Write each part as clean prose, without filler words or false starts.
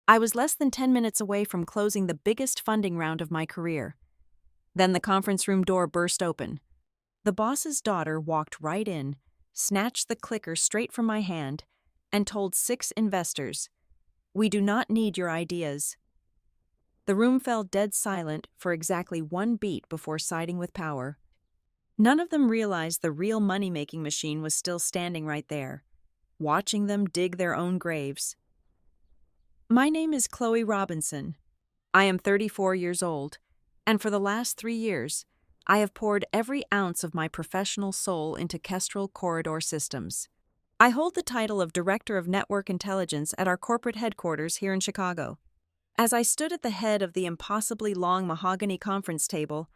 I was less than 10 minutes away from closing the biggest funding round of my career. Then the conference room door burst open. The boss's daughter walked right in, snatched the clicker straight from my hand, and told 6 investors, "We do not need your ideas." The room fell dead silent for exactly 1 beat before siding with power. None of them realized the real money-making machine was still standing right there, watching them dig their own graves. My name is Chloe Robinson. I am 34 years old, and for the last 3 years, I have poured every ounce of my professional soul into Kestrel corridor systems. I hold the title of Director of Network Intelligence at our corporate headquarters here in Chicago. As I stood at the head of the impossibly long mahogany conference table,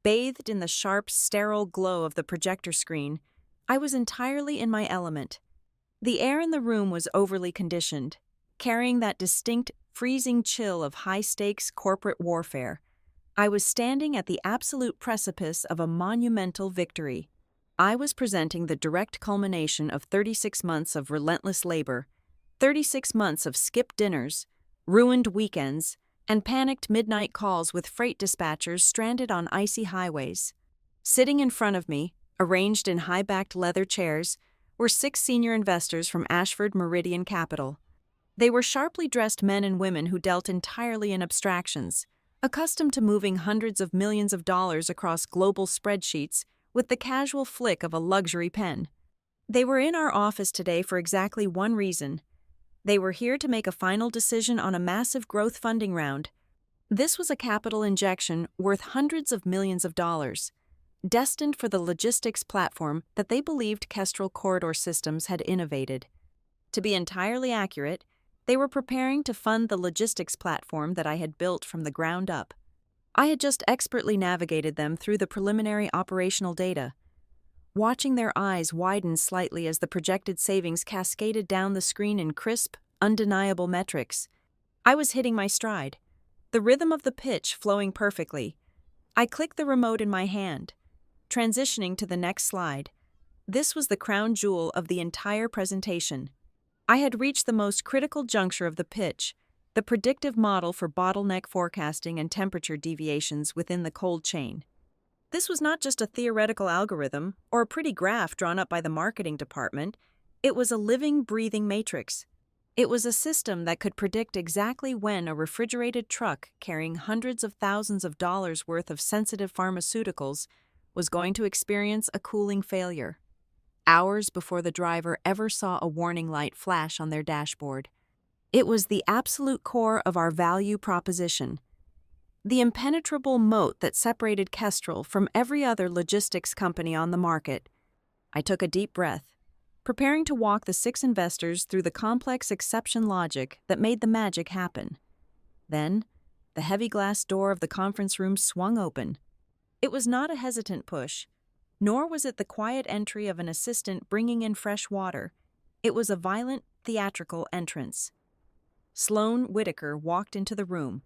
bathed in the sharp, sterile glow of the projector screen, I was entirely in my element. The air in the room was overly conditioned, carrying that distinct, freezing chill of high-stakes corporate warfare. I was standing at the absolute precipice of a monumental victory. I was presenting the direct culmination of 36 months of relentless labor, 36 months of skipped dinners, ruined weekends, and panicked midnight calls with freight dispatchers stranded on icy highways. Sitting in front of me, arranged in high-backed leather chairs, were 6 senior investors from Ashford Meridian Capital. They were sharply dressed men and women who dealt entirely in abstractions, accustomed to moving hundreds of millions of dollars across global spreadsheets with the casual flick of a luxury pen. They were in our office today for exactly one reason. They were here to make a final decision on a massive growth funding round. This was a capital injection worth hundreds of millions of dollars, destined for the logistics platform that they believed Kestrel Corridor Systems had innovated. To be entirely accurate, they were preparing to fund the logistics platform that I had built from the ground up. I had just expertly navigated them through the preliminary operational data, watching their eyes widen slightly as the projected savings cascaded down the screen in crisp, undeniable metrics. I was hitting my stride, the rhythm of the pitch flowing perfectly. I clicked the remote in my hand, transitioning to the next slide. This was the crown jewel of the entire presentation. I had reached the most critical juncture of the pitch, the predictive model for bottleneck forecasting and temperature deviations within the cold chain. This was not just a theoretical algorithm or a pretty graph drawn up by the marketing department. It was a living, breathing matrix. It was a system that could predict exactly when a refrigerated truck carrying hundreds of thousands of dollars worth of sensitive pharmaceuticals was going to experience a cooling failure, hours before the driver ever saw a warning light flash on their dashboard. It was the absolute core of our value proposition, the impenetrable moat that separated Kestrel from every other logistics company on the market. I took a deep breath, preparing to walk the 6 investors through the complex exception logic that made the magic happen. Then, the heavy glass door of the conference room swung open. It was not a hesitant push, nor was it the quiet entry of an assistant bringing in fresh water. It was a violent, theatrical entrance. Sloane Whitaker walked into the room.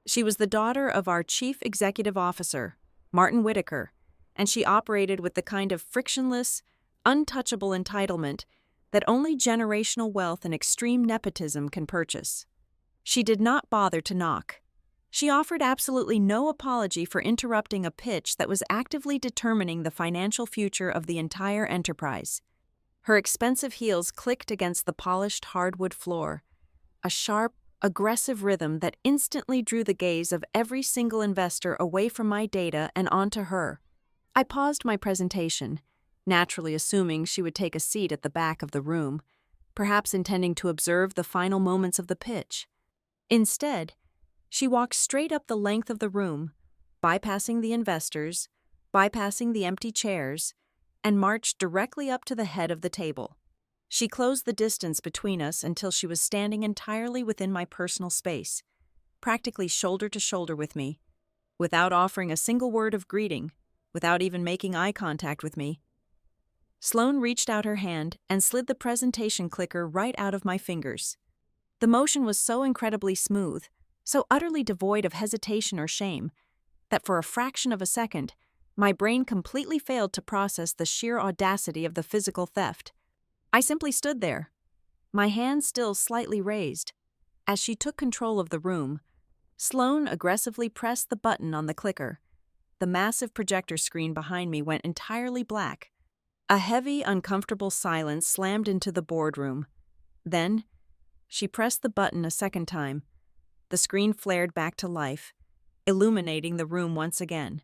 She was the daughter of our chief executive officer, Martin Whitaker, and she operated with the kind of frictionless, untouchable entitlement that only generational wealth and extreme nepotism can purchase. She did not bother to knock. She offered absolutely no apology for interrupting a pitch that was actively determining the financial future of the entire enterprise. Her expensive heels clicked against the polished hardwood floor, a sharp, aggressive rhythm that instantly drew the gaze of every single investor away from my data and onto her. I paused my presentation, naturally assuming she would take a seat at the back of the room, perhaps intending to observe the final moments of the pitch. Instead, she walked straight up the length of the room, bypassing the investors, bypassing the empty chairs, and marched directly up to the head of the table. She closed the distance between us until she was standing entirely within my personal space, practically shoulder to shoulder with me, without offering a single word of greeting, without even making eye contact with me. Sloane reached out her hand and slid the presentation clicker right out of my fingers. The motion was so incredibly smooth, so utterly devoid of hesitation or shame, that for a fraction of a second, my brain completely failed to process the sheer audacity of the physical theft. I simply stood there, my hands still slightly raised, As she took control of the room, Sloane aggressively pressed the button on the clicker. The massive projector screen behind me went entirely black. A heavy, uncomfortable silence slammed into the boardroom. Then, she pressed the button a second time. The screen flared back to life, illuminating the room once again.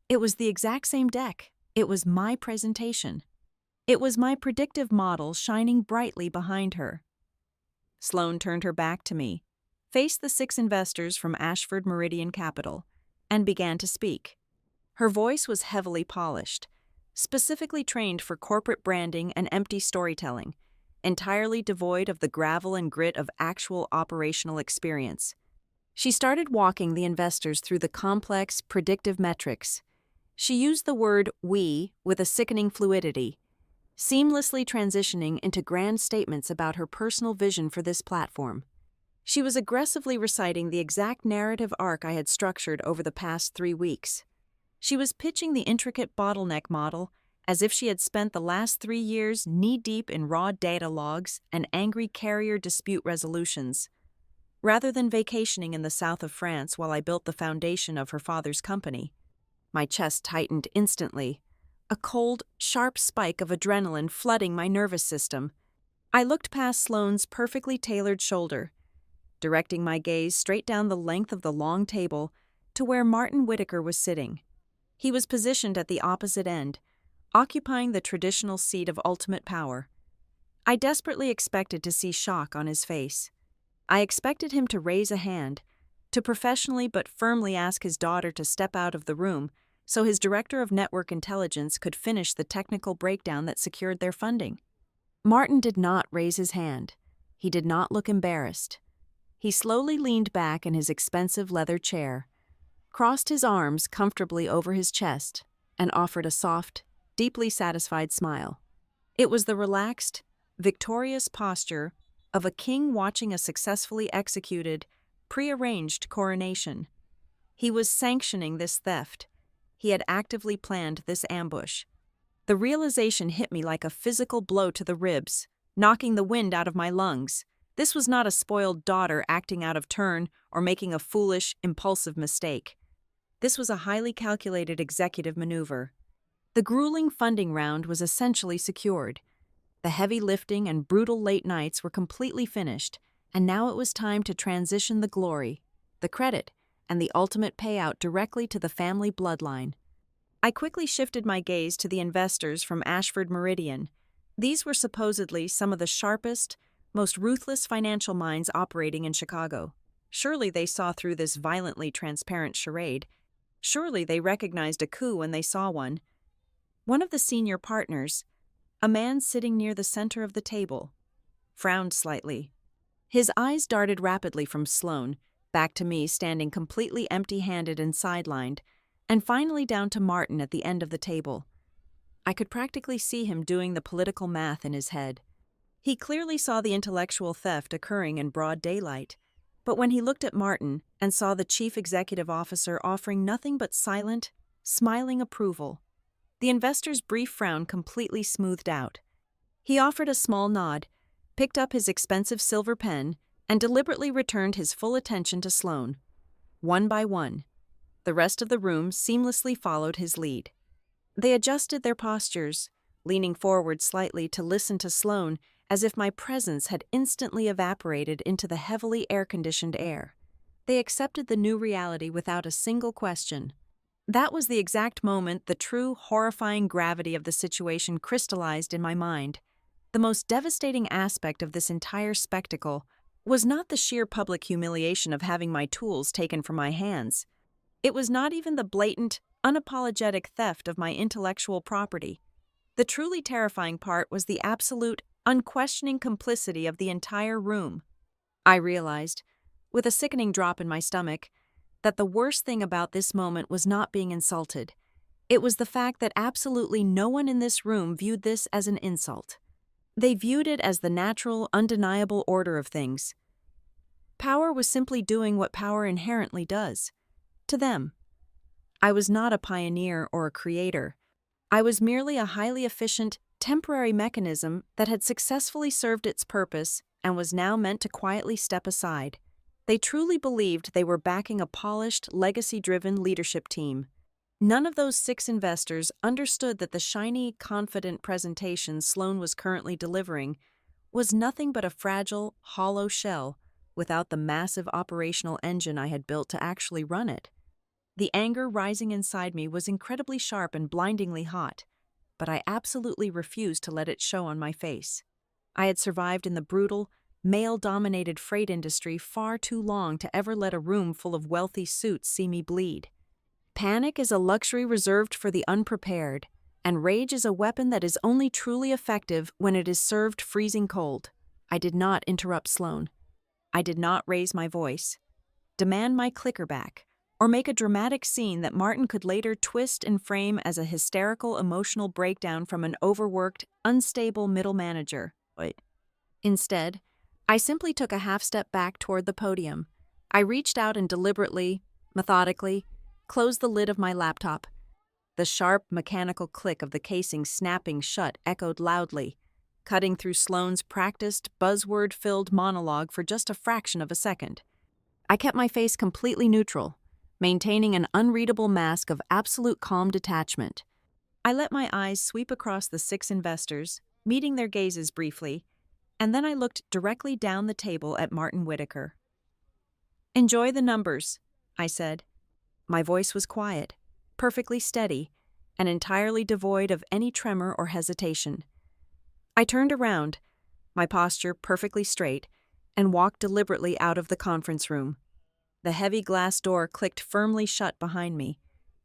It was the exact same deck. It was my presentation. It was my predictive model shining brightly behind her. Sloane turned her back to me, faced the 6 investors from Ashford Meridian Capital, and began to speak. Her voice was heavily polished, specifically trained for corporate branding and empty storytelling, entirely devoid of the gravel and grit of actual operational experience. She started walking the investors through the complex, predictive metrics. She used the word "we" with a sickening fluidity, seamlessly transitioning into grand statements about her personal vision for this platform. She was aggressively reciting the exact narrative arc I had structured over the past 3 weeks. She was pitching the intricate bottleneck model as if she had spent the last 3 years knee-deep in raw data logs and angry carrier dispute resolutions. Rather than vacationing in the south of France while I built the foundation of her father's company, my chest tightened instantly, a cold, sharp spike of adrenaline flooding my nervous system. I looked past Sloane's perfectly tailored shoulder, directing my gaze straight down the length of the long table to where Martin Whitaker was sitting. He was positioned at the opposite end, occupying the traditional seat of ultimate power. I desperately expected to see shock on his face. I expected him to raise a hand, to professionally but firmly ask his daughter to step out of the room so his director of network intelligence could finish the technical breakdown that secured their funding. Martin did not raise his hand. He did not look embarrassed. He slowly leaned back in his expensive leather chair, crossed his arms comfortably over his chest, and offered a soft, deeply satisfied smile. It was the relaxed, victorious posture of a king watching a successfully executed, prearranged coronation. He was sanctioning this theft. He had actively planned this ambush. The realization hit me like a physical blow to the ribs, knocking the wind out of my lungs. This was not a spoiled daughter acting out of turn or making a foolish, impulsive mistake. This was a highly calculated executive maneuver. The grueling funding round was essentially secured. The heavy lifting and brutal late nights were completely finished, and now it was time to transition the glory, the credit, and the ultimate payout directly to the family bloodline. I quickly shifted my gaze to the investors from Ashford Meridian. These were supposedly some of the sharpest, most ruthless financial minds operating in Chicago. Surely they saw through this violently transparent charade. Surely they recognized a coup when they saw one. One of the senior partners, a man sitting near the center of the table, frowned slightly. His eyes darted rapidly from Sloane, back to me standing completely empty-handed and sidelined, and finally down to Martin at the end of the table. I could practically see him doing the political math in his head. He clearly saw the intellectual theft occurring in broad daylight, but when he looked at Martin and saw the chief executive officer offering nothing but silent, smiling approval, the investor's brief frown completely smoothed out. He offered a small nod, picked up his expensive silver pen, and deliberately returned his full attention to Sloane. One by one, the rest of the room seamlessly followed his lead. They adjusted their postures, leaning forward slightly to listen to Sloane as if my presence had instantly evaporated into the heavily air-conditioned air. They accepted the new reality without a single question. That was the exact moment the true, horrifying gravity of the situation crystallized in my mind. The most devastating aspect of this entire spectacle was not the sheer public humiliation of having my tools taken from my hands. It was not even the blatant, unapologetic theft of my intellectual property. The truly terrifying part was the absolute, unquestioning complicity of the entire room. I realized, with a sickening drop in my stomach, that the worst thing about this moment was not being insulted. It was the fact that absolutely no one in this room viewed this as an insult. They viewed it as the natural, undeniable order of things. Power was simply doing what power inherently does. To them. I was not a pioneer or a creator. I was merely a highly efficient, temporary mechanism that had successfully served its purpose and was now meant to quietly step aside. They truly believed they were backing a polished, legacy-driven leadership team. None of those 6 investors understood that the shiny, confident presentation Sloan was currently delivering was nothing but a fragile, hollow shell without the massive operational engine I had built to actually run it. The anger rising inside me was incredibly sharp and blindingly hot, but I absolutely refused to let it show on my face. I had survived in the brutal, male-dominated freight industry far too long to ever let a room full of wealthy suits see me bleed. Panic is a luxury reserved for the unprepared, and rage is a weapon that is only truly effective when it is served freezing cold. I did not interrupt Sloan. I did not raise my voice, demand my clicker back, or make a dramatic scene that Martin could later twist and frame as a hysterical emotional breakdown from an overworked, unstable middle manager. Instead, I simply took a half step back toward the podium. I reached out and deliberately, methodically, closed the lid of my laptop. The sharp, mechanical click of the casing snapping shut echoed loudly, cutting through Sloane's practiced, buzzword-filled monologue for just a fraction of a second. I kept my face completely neutral, maintaining an unreadable mask of absolute calm detachment. I let my eyes sweep across the 6 investors, meeting their gazes briefly, and then I looked directly down the table at Martin Whitaker. "Enjoy the numbers," I said. My voice was quiet, perfectly steady, and entirely devoid of any tremor or hesitation. I turned around, my posture perfectly straight, and walked deliberately out of the conference room. The heavy glass door clicked firmly shut behind me,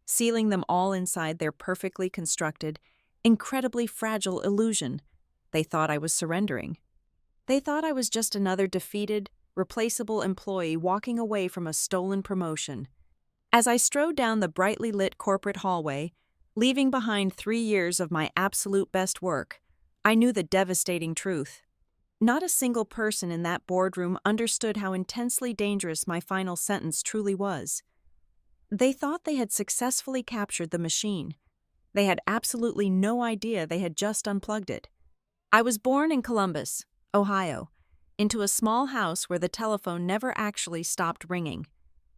sealing them all inside their perfectly constructed, incredibly fragile illusion. They thought I was surrendering. They thought I was just another defeated, replaceable employee walking away from a stolen promotion. As I strode down the brightly lit corporate hallway, leaving behind 3 years of my absolute best work, I knew the devastating truth. Not a single person in that boardroom understood how intensely dangerous my final sentence truly was. They thought they had successfully captured the machine. They had absolutely no idea they had just unplugged it. I was born in Columbus, Ohio, into a small house where the telephone never actually stopped ringing.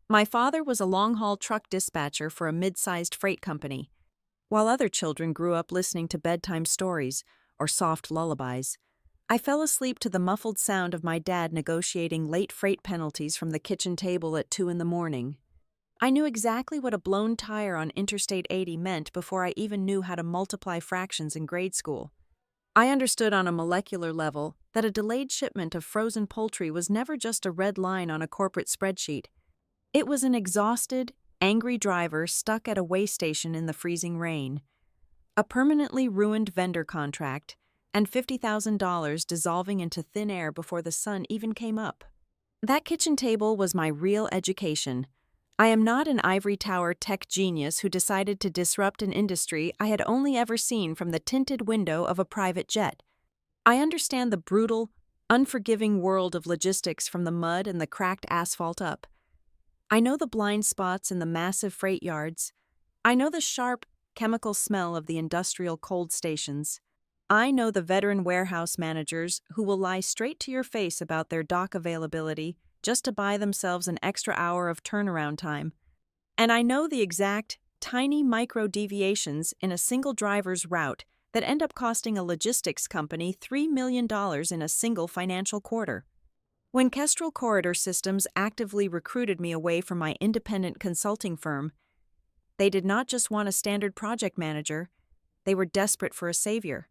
My father was a long-haul truck dispatcher for a mid-sized freight company, while other children grew up listening to bedtime stories or soft lullabies. I fell asleep to the muffled sound of my dad negotiating late freight penalties from the kitchen table at 2 a.m. I knew exactly what a blown tire on Interstate 80 meant before I even knew how to multiply fractions in grade school. I understood on a molecular level that a delayed shipment of frozen poultry was never just a red line on a corporate spreadsheet. It was an exhausted, angry driver stuck at a way station in the freezing rain, a permanently ruined vendor contract, and $50,000 dissolving into thin air before the sun even came up. That kitchen table was my real education. I am not an ivory tower tech genius who decided to disrupt an industry I had only ever seen from the tinted window of a private jet. I understand the brutal, unforgiving world of logistics from the mud and the cracked asphalt up. I know the blind spots in the massive freight yards. I know the sharp, chemical smell of the industrial cold stations. I know the veteran warehouse managers who will lie straight to your face about their dock availability just to buy themselves an extra hour of turnaround time. And I know the exact, tiny micro-deviations in a single driver's route that end up costing a logistics company $3 million in a single financial quarter. When Kestrel Corridor Systems actively recruited me away from my independent consulting firm, they did not just want a standard project manager, they were desperate for a savior.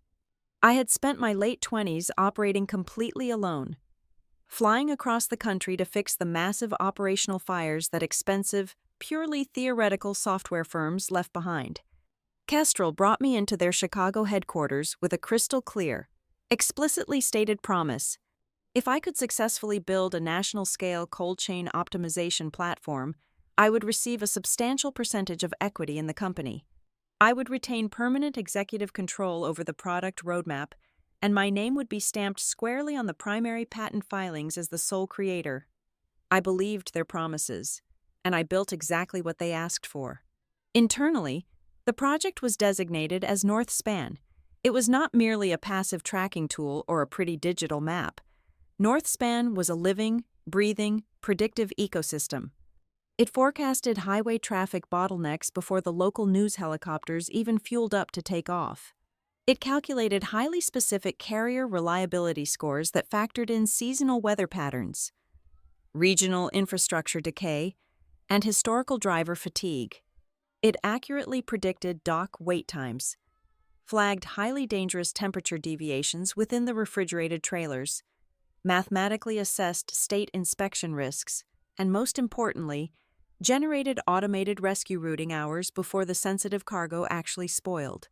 I had spent my late 20s operating completely alone, flying across the country to fix the massive operational fires that expensive, purely theoretical software firms left behind. Kestrel brought me into their Chicago headquarters with a crystal clear, explicitly stated promise. If I could successfully build a national-scale cold chain optimization platform, I would receive a substantial percentage of equity in the company. I would retain permanent executive control over the product roadmap, and my name would be stamped squarely on the primary patent filings as the sole creator. I believed their promises, and I built exactly what they asked for. Internally, the project was designated as NorthSpan. It was not merely a passive tracking tool or a pretty digital map. NorthSpan was a living, breathing, predictive ecosystem. It forecasted highway traffic bottlenecks before the local news helicopters even fueled up to take off. It calculated highly specific carrier reliability scores that factored in seasonal weather patterns, regional infrastructure decay, and historical driver fatigue. It accurately predicted dock wait times, flagged highly dangerous temperature deviations within the refrigerated trailers, mathematically assessed state inspection risks, and most importantly, generated automated rescue routing hours before the sensitive cargo actually spoiled.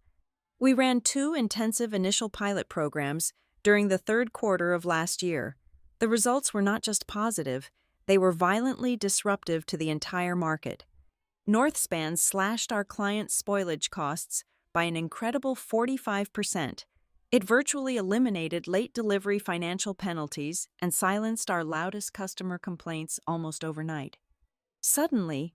We ran 2 intensive initial pilot programs during the third quarter of last year. The results were not just positive, they were violently disruptive to the entire market. NorthSpan slashed our clients' spoilage costs by an incredible 45%. It virtually eliminated late delivery financial penalties and silenced our loudest customer complaints almost overnight. Suddenly,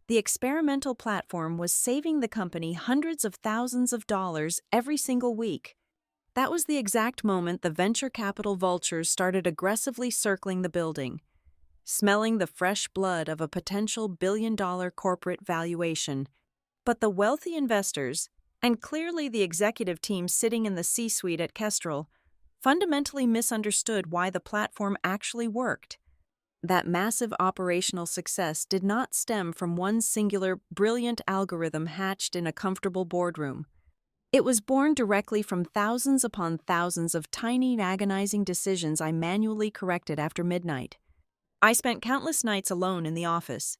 the experimental platform was saving the company hundreds of thousands of dollars every single week. That was the exact moment the venture capital vultures started aggressively circling the building, smelling the fresh blood of a potential billion-dollar corporate valuation. But the wealthy investors, and clearly the executive team sitting in the C-suite at Kestrel, fundamentally misunderstood why the platform actually worked. That massive operational success did not stem from one singular, brilliant algorithm hatched in a comfortable boardroom. It was born directly from thousands upon thousands of tiny, agonizing decisions I manually corrected after midnight. I spent countless nights alone in the office,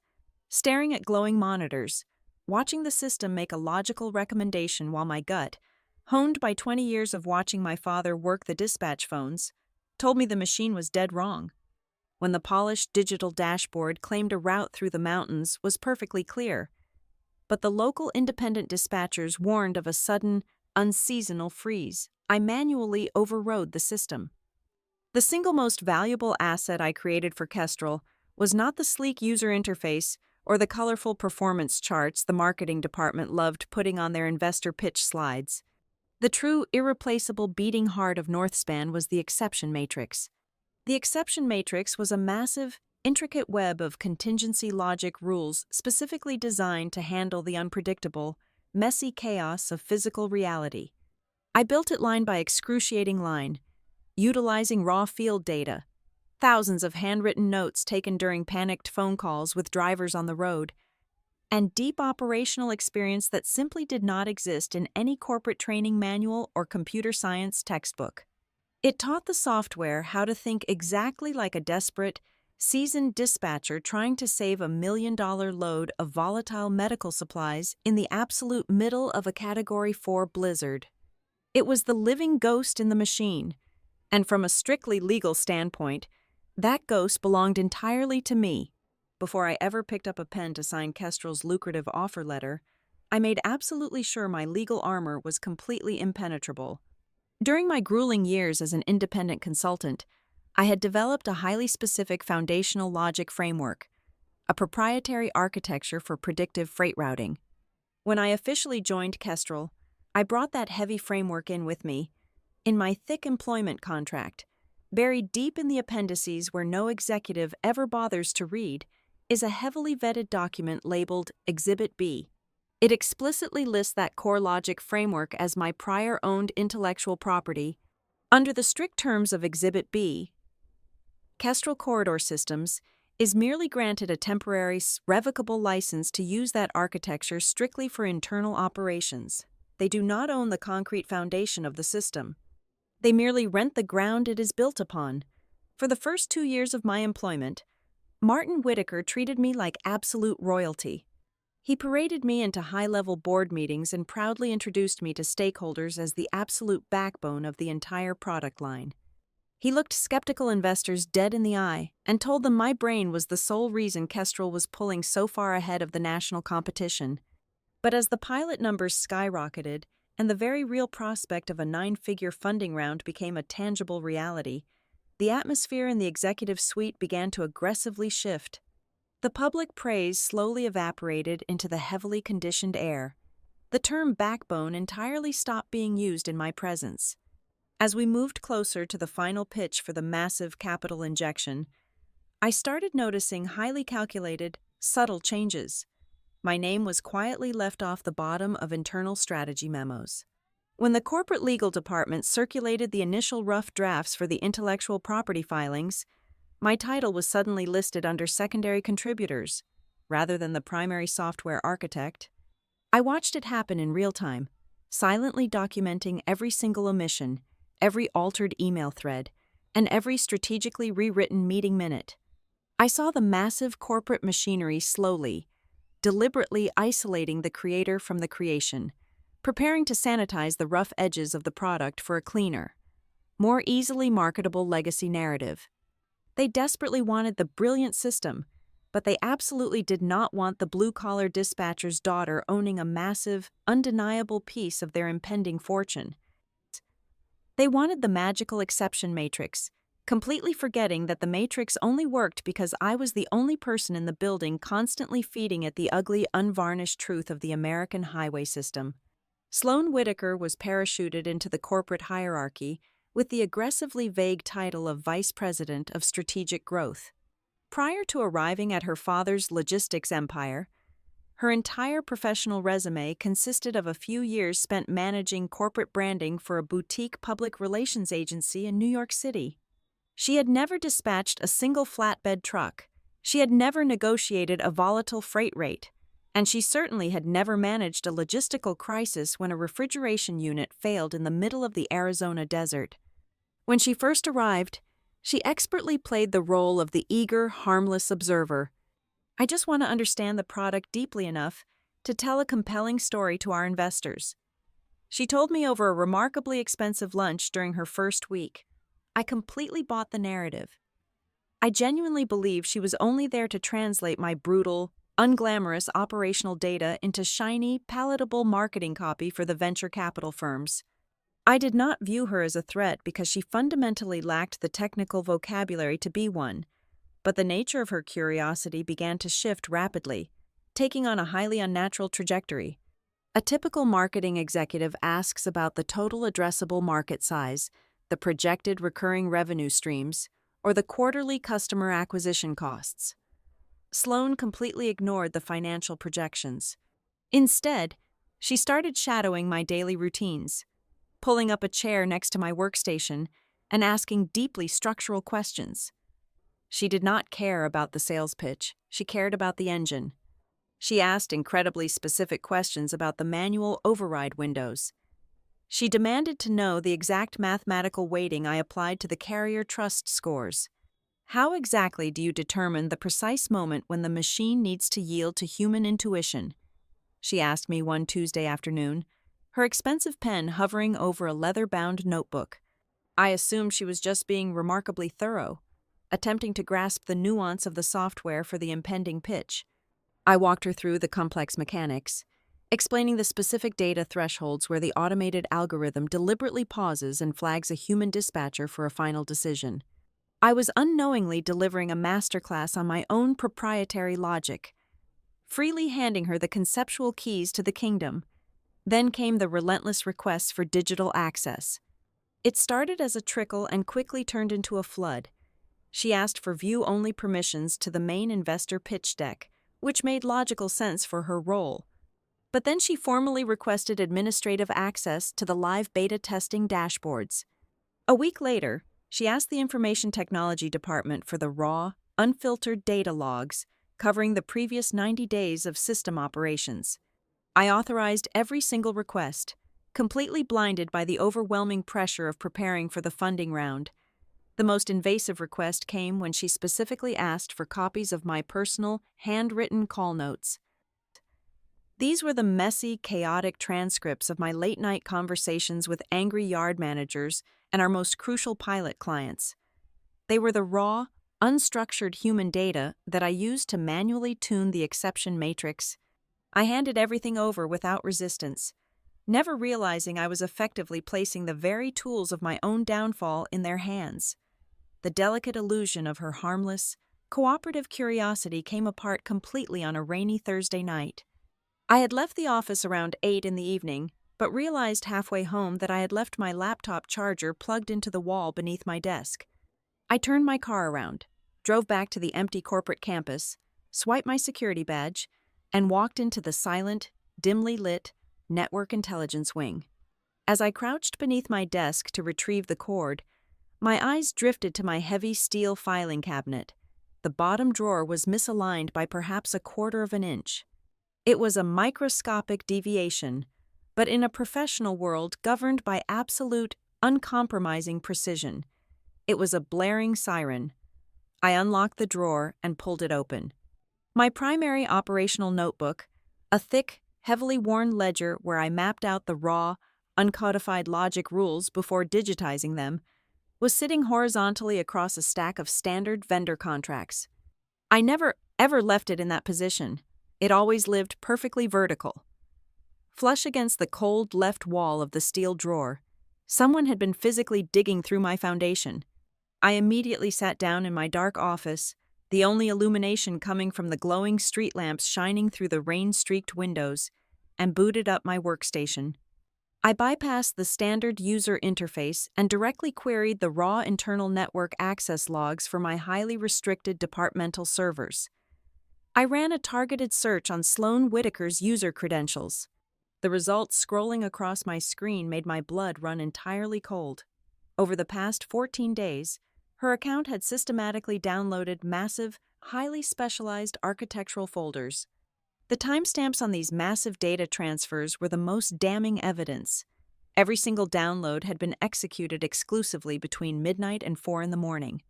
staring at glowing monitors, watching the system make a logical recommendation while my gut, honed by 20 years of watching my father work the dispatch phones, told me the machine was dead wrong. When the polished digital dashboard claimed a route through the mountains was perfectly clear, but the local independent dispatchers warned of a sudden, unseasonal freeze. I manually overrode the system. The single most valuable asset I created for Kestrel was not the sleek user interface or the colorful performance charts the marketing department loved putting on their investor pitch slides. The true, irreplaceable beating heart of NorthSpan was the exception matrix. The exception matrix was a massive, intricate web of contingency logic rules specifically designed to handle the unpredictable, messy chaos of physical reality. I built it line by excruciating line, utilizing raw field data, thousands of handwritten notes taken during panicked phone calls with drivers on the road, and deep operational experience that simply did not exist in any corporate training manual or computer science textbook. It taught the software how to think exactly like a desperate, seasoned dispatcher trying to save $1 million load of volatile medical supplies in the absolute middle of a Category 4 blizzard. It was the living ghost in the machine, and from a strictly legal standpoint, that ghost belonged entirely to me. Before I ever picked up a pen to sign Kestrel's lucrative offer letter, I made absolutely sure my legal armor was completely impenetrable. During my grueling years as an independent consultant, I had developed a highly specific foundational logic framework, a proprietary architecture for predictive freight routing. When I officially joined Kestrel, I brought that heavy framework in with me, in my thick employment contract. Buried deep in the appendices where no executive ever bothers to read is a heavily vetted document labeled Exhibit B. It explicitly lists that core logic framework as my prior-owned intellectual property. Under the strict terms of Exhibit B, Kestrel Corridor Systems is merely granted a temporary, revocable license to use that architecture strictly for internal operations. They do not own the concrete foundation of the system. They merely rent the ground it is built upon. For the first 2 years of my employment, Martin Whitaker treated me like absolute royalty. He paraded me into high-level board meetings and proudly introduced me to stakeholders as the absolute backbone of the entire product line. He looked skeptical investors dead in the eye and told them my brain was the sole reason Kestrel was pulling so far ahead of the national competition. But as the pilot numbers skyrocketed and the very real prospect of a 9-figure funding round became a tangible reality, the atmosphere in the executive suite began to aggressively shift. The public praise slowly evaporated into the heavily conditioned air. The term backbone entirely stopped being used in my presence. As we moved closer to the final pitch for the massive capital injection, I started noticing highly calculated, subtle changes. My name was quietly left off the bottom of internal strategy memos. When the corporate legal department circulated the initial rough drafts for the intellectual property filings, my title was suddenly listed under secondary contributors, rather than the primary software architect. I watched it happen in real time, silently documenting every single omission, every altered email thread, and every strategically rewritten meeting minute. I saw the massive corporate machinery slowly, deliberately isolating the creator from the creation, preparing to sanitize the rough edges of the product for a cleaner, more easily marketable legacy narrative. They desperately wanted the brilliant system, but they absolutely did not want the blue-collar dispatcher's daughter owning a massive, undeniable piece of their impending fortune. They wanted the magical exception matrix, completely forgetting that the matrix only worked because I was the only person in the building constantly feeding it the ugly, unvarnished truth of the American highway system. Sloan Whitaker was parachuted into the corporate hierarchy with the aggressively vague title of Vice President of Strategic Growth. Prior to arriving at her father's logistics empire, her entire professional resume consisted of a few years spent managing corporate branding for a boutique public relations agency in New York City. She had never dispatched a single flatbed truck. She had never negotiated a volatile freight rate. And she certainly had never managed a logistical crisis when a refrigeration unit failed in the middle of the Arizona desert. When she first arrived, she expertly played the role of the eager, harmless observer. I just want to understand the product deeply enough to tell a compelling story to our investors. She told me over a remarkably expensive lunch during her first week. I completely bought the narrative. I genuinely believe she was only there to translate my brutal, unglamorous operational data into shiny, palatable marketing copy for the venture capital firms. I did not view her as a threat because she fundamentally lacked the technical vocabulary to be one, but the nature of her curiosity began to shift rapidly, taking on a highly unnatural trajectory. A typical marketing executive asks about the total addressable market size, the projected recurring revenue streams, or the quarterly customer acquisition costs. Sloan completely ignored the financial projections. Instead, she started shadowing my daily routines, pulling up a chair next to my workstation and asking deeply structural questions. She did not care about the sales pitch. She cared about the engine. She asked incredibly specific questions about the manual override windows. She demanded to know the exact mathematical weighting I applied to the carrier trust scores. How exactly do you determine the precise moment when the machine needs to yield to human intuition? She asked me one Tuesday afternoon, her expensive pen hovering over a leather-bound notebook. I assumed she was just being remarkably thorough, attempting to grasp the nuance of the software for the impending pitch. I walked her through the complex mechanics, explaining the specific data thresholds where the automated algorithm deliberately pauses and flags a human dispatcher for a final decision. I was unknowingly delivering a masterclass on my own proprietary logic, freely handing her the conceptual keys to the kingdom. Then came the relentless requests for digital access. It started as a trickle and quickly turned into a flood. She asked for view-only permissions to the main investor pitch deck, which made logical sense for her role. But then she formally requested administrative access to the live beta testing dashboards. A week later, she asked the information technology department for the raw, unfiltered data logs covering the previous 90 days of system operations. I authorized every single request, completely blinded by the overwhelming pressure of preparing for the funding round. The most invasive request came when she specifically asked for copies of my personal, handwritten call notes. These were the messy, chaotic transcripts of my late-night conversations with angry yard managers and our most crucial pilot clients. They were the raw, unstructured human data that I used to manually tune the exception matrix. I handed everything over without resistance, never realizing I was effectively placing the very tools of my own downfall in their hands. The delicate illusion of her harmless, cooperative curiosity came apart completely on a rainy Thursday night. I had left the office around 8 in the evening, but realized halfway home that I had left my laptop charger plugged into the wall beneath my desk. I turned my car around, drove back to the empty corporate campus, swiped my security badge, and walked into the silent, dimly lit network intelligence wing. As I crouched beneath my desk to retrieve the cord, my eyes drifted to my heavy steel filing cabinet. The bottom drawer was misaligned by perhaps a quarter of an inch. It was a microscopic deviation, but in a professional world governed by absolute, uncompromising precision. It was a blaring siren. I unlocked the drawer and pulled it open. My primary operational notebook, a thick, heavily worn ledger where I mapped out the raw, uncodified logic rules before digitizing them, was sitting horizontally across a stack of standard vendor contracts. I never, ever left it in that position. It always lived perfectly vertical. Flush against the cold left wall of the steel drawer, someone had been physically digging through my foundation. I immediately sat down in my dark office, the only illumination coming from the glowing street lamps shining through the rain-streaked windows, and booted up my workstation. I bypassed the standard user interface and directly queried the raw internal network access logs for my highly restricted departmental servers. I ran a targeted search on Sloan Whitaker's user credentials. The results scrolling across my screen made my blood run entirely cold. Over the past 14 days, her account had systematically downloaded massive, highly specialized architectural folders. The timestamps on these massive data transfers were the most damning evidence. Every single download had been executed exclusively between midnight and 4 in the morning.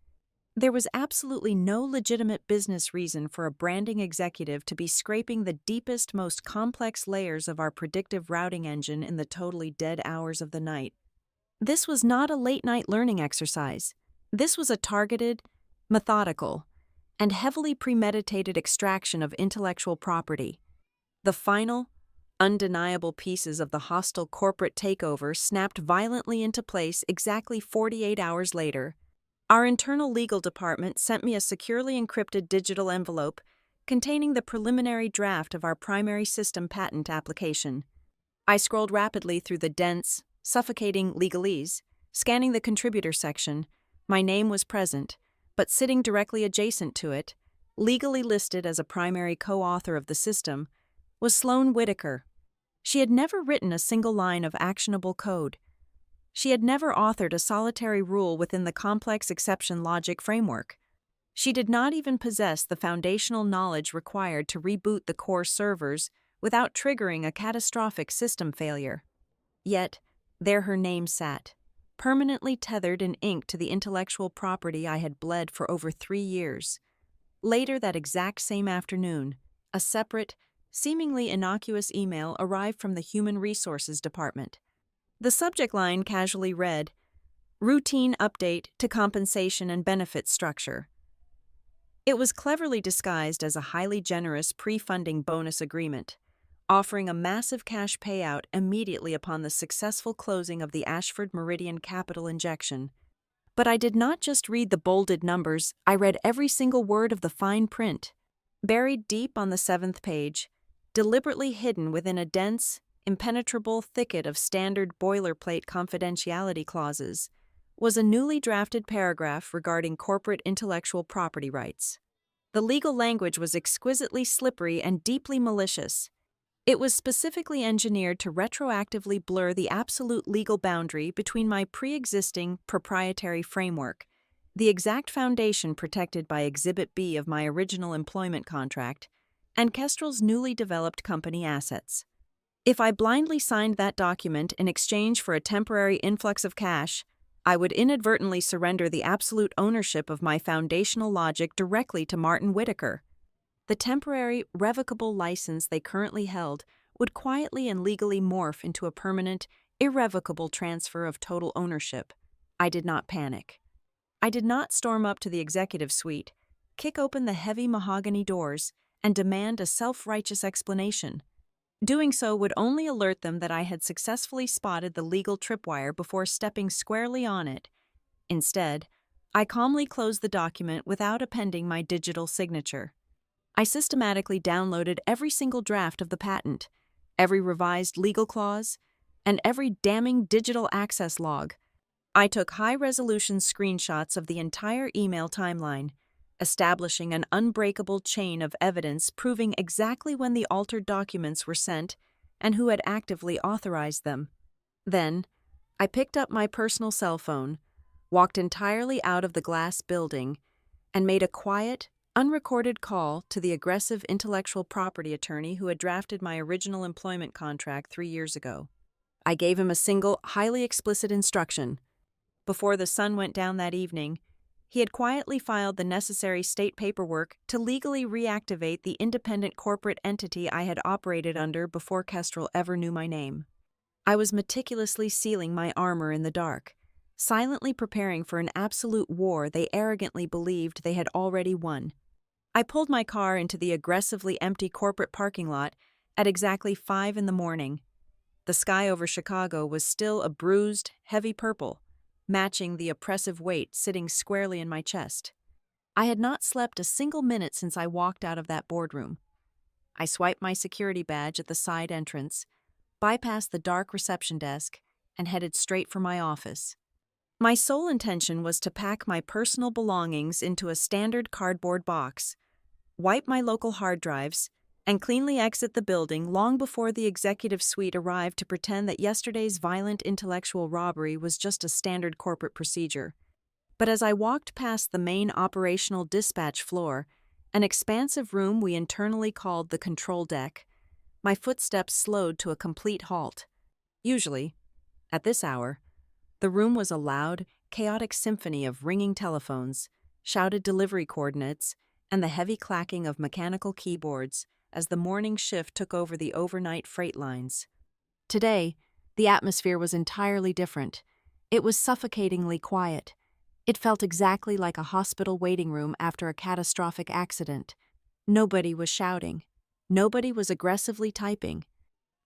There was absolutely no legitimate business reason for a branding executive to be scraping the deepest, most complex layers of our predictive routing engine in the totally dead hours of the night. This was not a late-night learning exercise. This was a targeted, methodical, and heavily premeditated extraction of intellectual property. The final, undeniable pieces of the hostile corporate takeover snapped violently into place exactly 48 hours later. Our internal legal department sent me a securely encrypted digital envelope containing the preliminary draft of our primary system patent application. I scrolled rapidly through the dense, suffocating legalese, scanning the contributor section. My name was present, but sitting directly adjacent to it, legally listed as a primary co-author of the system, was Sloan Whitaker. She had never written a single line of actionable code. She had never authored a solitary rule within the complex exception logic framework. She did not even possess the foundational knowledge required to reboot the core servers without triggering a catastrophic system failure. Yet, there her name sat, permanently tethered in ink to the intellectual property I had bled for over 3 years. Later that exact same afternoon, a separate, seemingly innocuous email arrived from the Human Resources Department. The subject line casually read, "Routine update to compensation and benefits structure." It was cleverly disguised as a highly generous pre-funding bonus agreement, offering a massive cash payout immediately upon the successful closing of the Ashford Meridian capital injection. But I did not just read the bolded numbers, I read every single word of the fine print. Buried deep on the 7th page, deliberately hidden within a dense, impenetrable thicket of standard boilerplate confidentiality clauses, was a newly drafted paragraph regarding corporate intellectual property rights. The legal language was exquisitely slippery and deeply malicious. It was specifically engineered to retroactively blur the absolute legal boundary between my pre-existing proprietary framework, the exact foundation protected by Exhibit B of my original employment contract, and Kestrel's newly developed company assets. If I blindly signed that document in exchange for a temporary influx of cash, I would inadvertently surrender the absolute ownership of my foundational logic directly to Martin Whitaker. The temporary, revocable license they currently held would quietly and legally morph into a permanent, irrevocable transfer of total ownership. I did not panic. I did not storm up to the executive suite, kick open the heavy mahogany doors, and demand a self-righteous explanation. Doing so would only alert them that I had successfully spotted the legal tripwire before stepping squarely on it. Instead, I calmly closed the document without appending my digital signature. I systematically downloaded every single draft of the patent, every revised legal clause, and every damning digital access log. I took high-resolution screenshots of the entire email timeline, establishing an unbreakable chain of evidence proving exactly when the altered documents were sent and who had actively authorized them. Then, I picked up my personal cell phone, walked entirely out of the glass building, and made a quiet, unrecorded call to the aggressive intellectual property attorney who had drafted my original employment contract 3 years ago. I gave him a single, highly explicit instruction. Before the sun went down that evening, he had quietly filed the necessary state paperwork to legally reactivate the independent corporate entity I had operated under before Kestrel ever knew my name. I was meticulously sealing my armor in the dark, silently preparing for an absolute war they arrogantly believed they had already won. I pulled my car into the aggressively empty corporate parking lot at exactly 5 in the morning. The sky over Chicago was still a bruised, heavy purple, matching the oppressive weight sitting squarely in my chest. I had not slept a single minute since I walked out of that boardroom. I swiped my security badge at the side entrance, bypassed the dark reception desk, and headed straight for my office. My sole intention was to pack my personal belongings into a standard cardboard box, wipe my local hard drives, and cleanly exit the building long before the executive suite arrived to pretend that yesterday's violent intellectual robbery was just a standard corporate procedure. But as I walked past the main operational dispatch floor, an expansive room we internally called the control deck, my footsteps slowed to a complete halt. Usually, at this hour, the room was a loud, chaotic symphony of ringing telephones, shouted delivery coordinates, and the heavy clacking of mechanical keyboards as the morning shift took over the overnight freight lines. Today, the atmosphere was entirely different. It was suffocatingly quiet. It felt exactly like a hospital waiting room after a catastrophic accident. Nobody was shouting. Nobody was aggressively typing.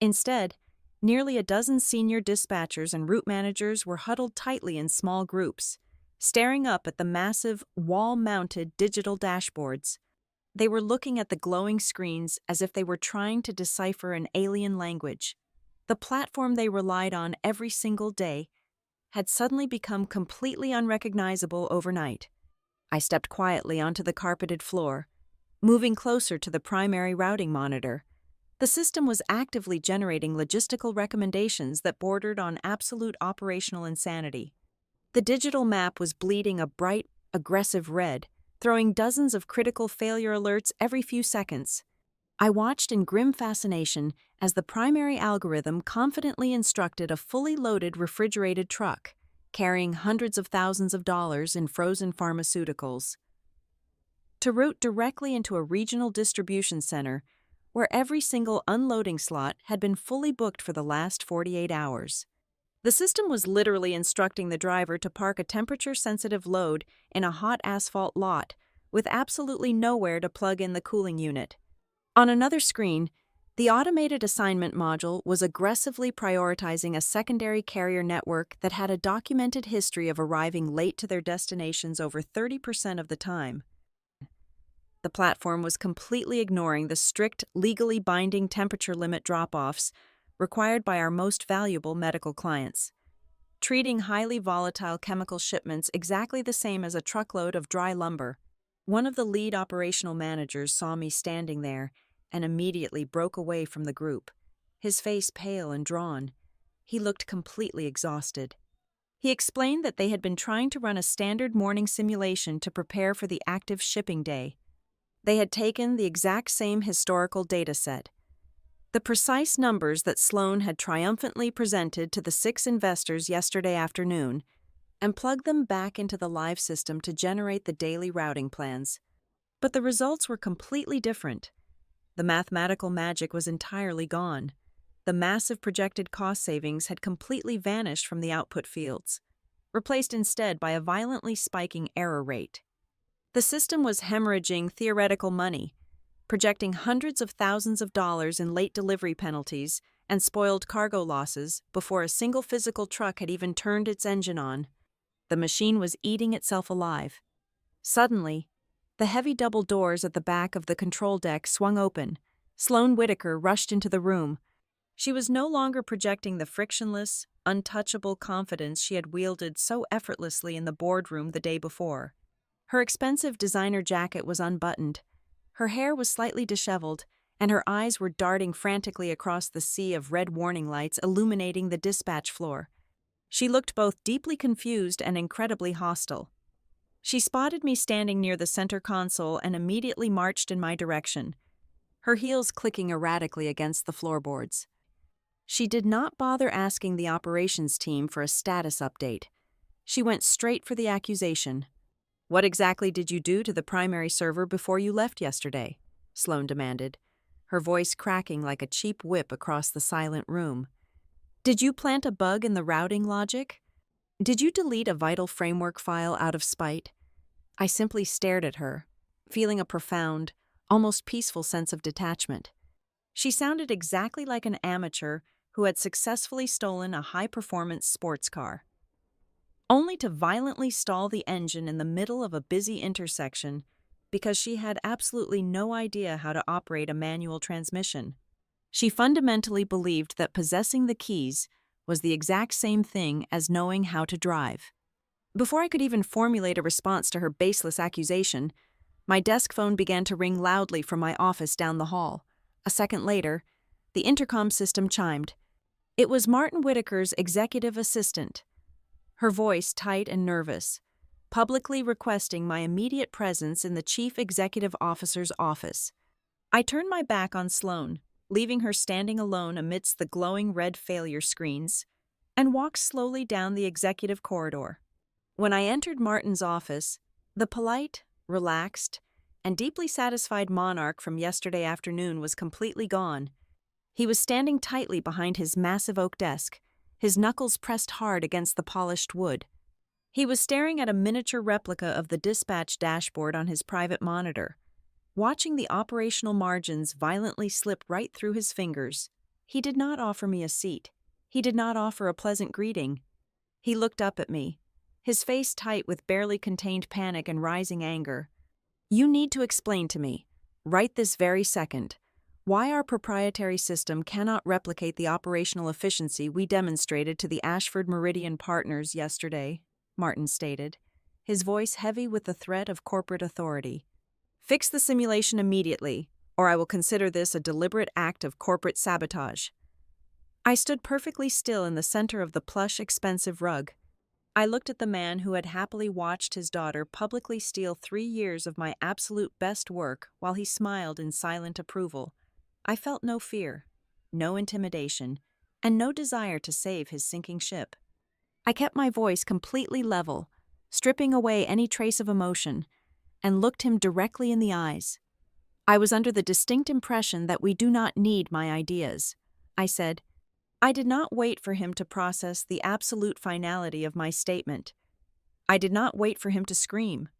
Instead, nearly a dozen senior dispatchers and route managers were huddled tightly in small groups, staring up at the massive, wall-mounted digital dashboards. They were looking at the glowing screens as if they were trying to decipher an alien language. The platform they relied on every single day had suddenly become completely unrecognizable overnight. I stepped quietly onto the carpeted floor, moving closer to the primary routing monitor. The system was actively generating logistical recommendations that bordered on absolute operational insanity. The digital map was bleeding a bright, aggressive red, throwing dozens of critical failure alerts every few seconds. I watched in grim fascination as the primary algorithm confidently instructed a fully loaded refrigerated truck, carrying hundreds of thousands of dollars in frozen pharmaceuticals, to route directly into a regional distribution center where every single unloading slot had been fully booked for the last 48 hours. The system was literally instructing the driver to park a temperature-sensitive load in a hot asphalt lot with absolutely nowhere to plug in the cooling unit. On another screen, the automated assignment module was aggressively prioritizing a secondary carrier network that had a documented history of arriving late to their destinations over 30% of the time. The platform was completely ignoring the strict, legally binding temperature limit drop-offs required by our most valuable medical clients, treating highly volatile chemical shipments exactly the same as a truckload of dry lumber. One of the lead operational managers saw me standing there and immediately broke away from the group, his face pale and drawn. He looked completely exhausted. He explained that they had been trying to run a standard morning simulation to prepare for the active shipping day. They had taken the exact same historical data set, the precise numbers that Sloan had triumphantly presented to the 6 investors yesterday afternoon, and plugged them back into the live system to generate the daily routing plans. But the results were completely different. The mathematical magic was entirely gone. The massive projected cost savings had completely vanished from the output fields, replaced instead by a violently spiking error rate. The system was hemorrhaging theoretical money, projecting hundreds of thousands of dollars in late delivery penalties and spoiled cargo losses before a single physical truck had even turned its engine on. The machine was eating itself alive. Suddenly, the heavy double doors at the back of the control deck swung open. Sloan Whitaker rushed into the room. She was no longer projecting the frictionless, untouchable confidence she had wielded so effortlessly in the boardroom the day before. Her expensive designer jacket was unbuttoned. Her hair was slightly disheveled, and her eyes were darting frantically across the sea of red warning lights illuminating the dispatch floor. She looked both deeply confused and incredibly hostile. She spotted me standing near the center console and immediately marched in my direction, her heels clicking erratically against the floorboards. She did not bother asking the operations team for a status update. She went straight for the accusation. "What exactly did you do to the primary server before you left yesterday?" Sloan demanded, her voice cracking like a cheap whip across the silent room. "Did you plant a bug in the routing logic? Did you delete a vital framework file out of spite?" I simply stared at her, feeling a profound, almost peaceful sense of detachment. She sounded exactly like an amateur who had successfully stolen a high-performance sports car, only to violently stall the engine in the middle of a busy intersection because she had absolutely no idea how to operate a manual transmission. She fundamentally believed that possessing the keys was the exact same thing as knowing how to drive. Before I could even formulate a response to her baseless accusation, my desk phone began to ring loudly from my office down the hall. A second later, the intercom system chimed. It was Martin Whitaker's executive assistant, her voice tight and nervous, publicly requesting my immediate presence in the chief executive officer's office. I turned my back on Sloan, leaving her standing alone amidst the glowing red failure screens, and walked slowly down the executive corridor. When I entered Martin's office, the polite, relaxed, and deeply satisfied monarch from yesterday afternoon was completely gone. He was standing tightly behind his massive oak desk, his knuckles pressed hard against the polished wood. He was staring at a miniature replica of the dispatch dashboard on his private monitor, watching the operational margins violently slip right through his fingers. He did not offer me a seat. He did not offer a pleasant greeting. He looked up at me, his face tight with barely contained panic and rising anger. "You need to explain to me, right this very second, why our proprietary system cannot replicate the operational efficiency we demonstrated to the Ashford Meridian partners yesterday," Martin stated, his voice heavy with the threat of corporate authority. "Fix the simulation immediately, or I will consider this a deliberate act of corporate sabotage." I stood perfectly still in the center of the plush, expensive rug. I looked at the man who had happily watched his daughter publicly steal 3 years of my absolute best work while he smiled in silent approval. I felt no fear, no intimidation, and no desire to save his sinking ship. I kept my voice completely level, stripping away any trace of emotion, and looked him directly in the eyes. "I was under the distinct impression that we do not need my ideas," I said. I did not wait for him to process the absolute finality of my statement. I did not wait for him to scream,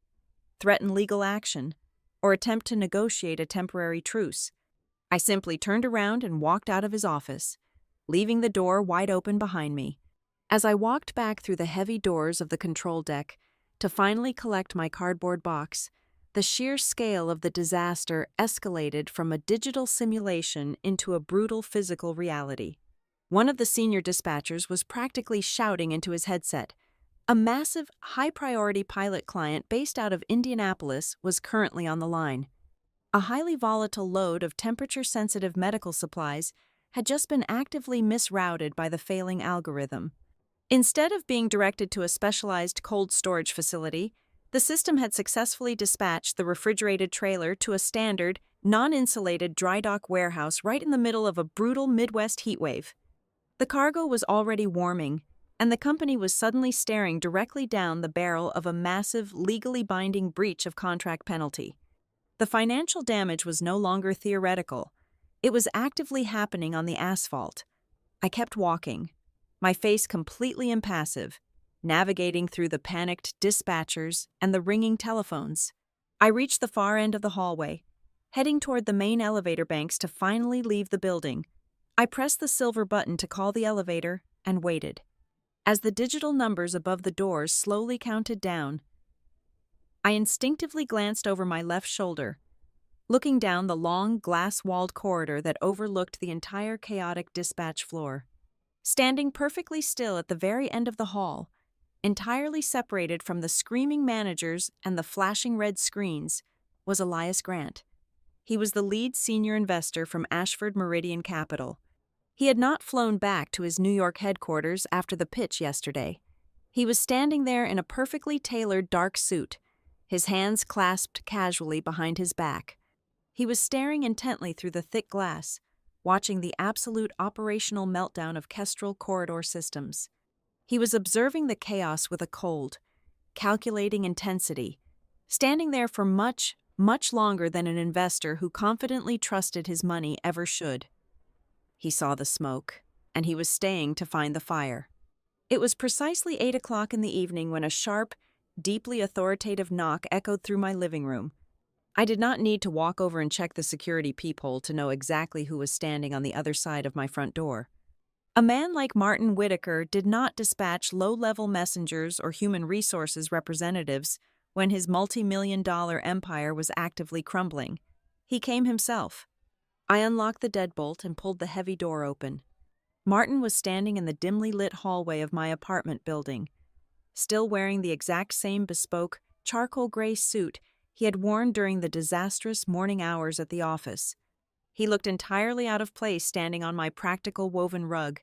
threaten legal action, or attempt to negotiate a temporary truce. I simply turned around and walked out of his office, leaving the door wide open behind me. As I walked back through the heavy doors of the control deck to finally collect my cardboard box, the sheer scale of the disaster escalated from a digital simulation into a brutal physical reality. One of the senior dispatchers was practically shouting into his headset. A massive, high-priority pilot client based out of Indianapolis was currently on the line. A highly volatile load of temperature-sensitive medical supplies had just been actively misrouted by the failing algorithm. Instead of being directed to a specialized cold storage facility, the system had successfully dispatched the refrigerated trailer to a standard, non-insulated dry dock warehouse right in the middle of a brutal Midwest heatwave. The cargo was already warming, and the company was suddenly staring directly down the barrel of a massive, legally binding breach of contract penalty. The financial damage was no longer theoretical. It was actively happening on the asphalt. I kept walking, my face completely impassive, navigating through the panicked dispatchers and the ringing telephones. I reached the far end of the hallway, heading toward the main elevator banks to finally leave the building. I pressed the silver button to call the elevator and waited. As the digital numbers above the doors slowly counted down, I instinctively glanced over my left shoulder, looking down the long, glass-walled corridor that overlooked the entire chaotic dispatch floor. Standing perfectly still at the very end of the hall, entirely separated from the screaming managers and the flashing red screens, was Elias Grant. He was the lead senior investor from Ashford Meridian Capital. He had not flown back to his New York headquarters after the pitch yesterday. He was standing there in a perfectly tailored dark suit, his hands clasped casually behind his back. He was staring intently through the thick glass, watching the absolute operational meltdown of Kestrel corridor systems. He was observing the chaos with a cold, calculating intensity, standing there for much, much longer than an investor who confidently trusted his money ever should. He saw the smoke, and he was staying to find the fire. It was precisely 8 o'clock in the evening when a sharp, deeply authoritative knock echoed through my living room. I did not need to walk over and check the security peephole to know exactly who was standing on the other side of my front door. A man like Martin Whitaker did not dispatch low-level messengers or human resources representatives when his multi-million-dollar empire was actively crumbling. He came himself. I unlocked the deadbolt and pulled the heavy door open. Martin was standing in the dimly lit hallway of my apartment building, still wearing the exact same bespoke, charcoal gray suit he had worn during the disastrous morning hours at the office. He looked entirely out of place standing on my practical woven rug,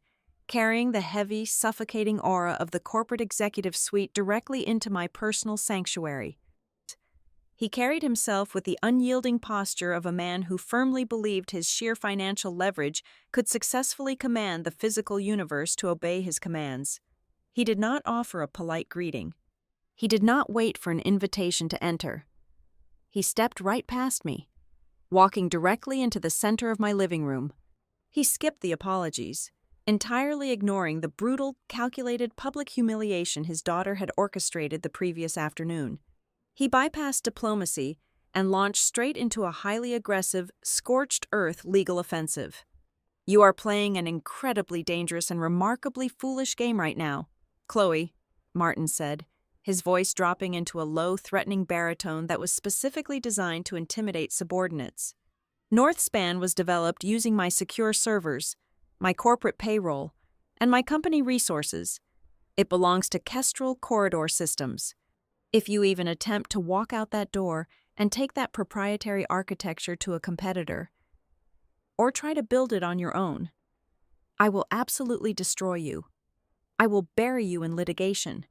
carrying the heavy, suffocating aura of the corporate executive suite directly into my personal sanctuary. He carried himself with the unyielding posture of a man who firmly believed his sheer financial leverage could successfully command the physical universe to obey his commands. He did not offer a polite greeting. He did not wait for an invitation to enter. He stepped right past me, walking directly into the center of my living room. He skipped the apologies, entirely ignoring the brutal, calculated public humiliation his daughter had orchestrated the previous afternoon. He bypassed diplomacy and launched straight into a highly aggressive, scorched earth legal offensive. "You are playing an incredibly dangerous and remarkably foolish game right now, Chloe," Martin said, his voice dropping into a low, threatening baritone that was specifically designed to intimidate subordinates. "NorthSpan was developed using my secure servers, my corporate payroll, and my company resources. It belongs to Kestrel Corridor Systems. If you even attempt to walk out that door and take that proprietary architecture to a competitor, or try to build it on your own, I will absolutely destroy you. I will bury you in litigation.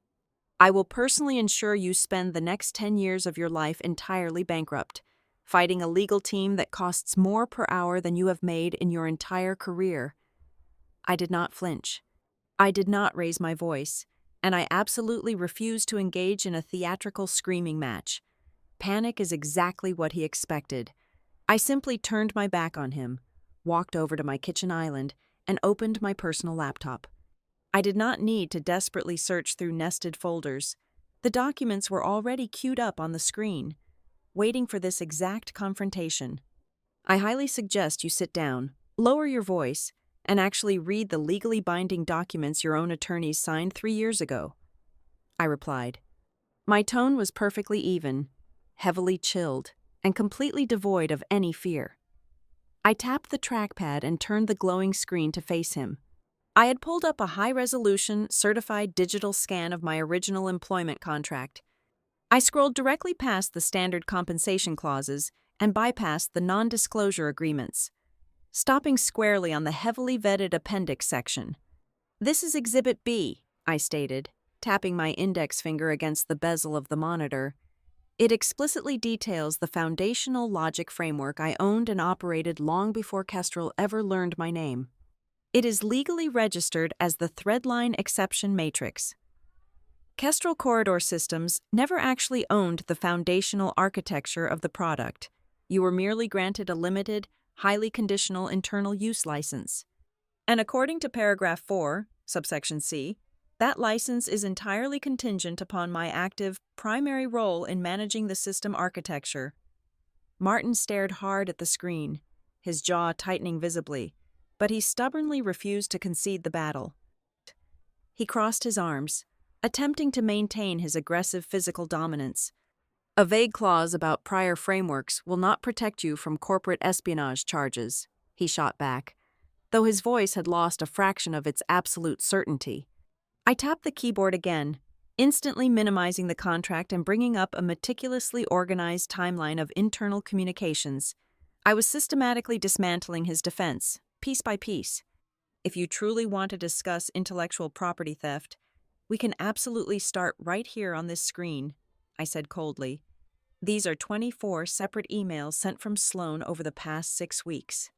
I will personally ensure you spend the next 10 years of your life entirely bankrupt, fighting a legal team that costs more per hour than you have made in your entire career." I did not flinch. I did not raise my voice, and I absolutely refused to engage in a theatrical screaming match. Panic is exactly what he expected. I simply turned my back on him, walked over to my kitchen island, and opened my personal laptop. I did not need to desperately search through nested folders. The documents were already queued up on the screen, waiting for this exact confrontation. "I highly suggest you sit down, lower your voice, and actually read the legally binding documents your own attorneys signed 3 years ago," I replied. My tone was perfectly even, heavily chilled, and completely devoid of any fear. I tapped the trackpad and turned the glowing screen to face him. I had pulled up a high-resolution, certified digital scan of my original employment contract. I scrolled directly past the standard compensation clauses and bypassed the non-disclosure agreements, stopping squarely on the heavily vetted appendix section. "This is Exhibit B," I stated, tapping my index finger against the bezel of the monitor. "It explicitly details the foundational logic framework I owned and operated long before Kestrel ever learned my name. It is legally registered as the Threadline Exception Matrix." Kestrel Corridor Systems never actually owned the foundational architecture of the product. You were merely granted a limited, highly conditional internal use license. And according to paragraph 4, subsection C, that license is entirely contingent upon my active, primary role in managing the system architecture. Martin stared hard at the screen, his jaw tightening visibly, but he stubbornly refused to concede the battle. He crossed his arms, attempting to maintain his aggressive physical dominance. "A vague clause about prior frameworks will not protect you from corporate espionage charges," he shot back, though his voice had lost a fraction of its absolute certainty. I tapped the keyboard again, instantly minimizing the contract and bringing up a meticulously organized timeline of internal communications. I was systematically dismantling his defense, piece by piece. If you truly want to discuss intellectual property theft, we can absolutely start right here on this screen, I said coldly. These are 24 separate emails sent from Sloan over the past 6 weeks.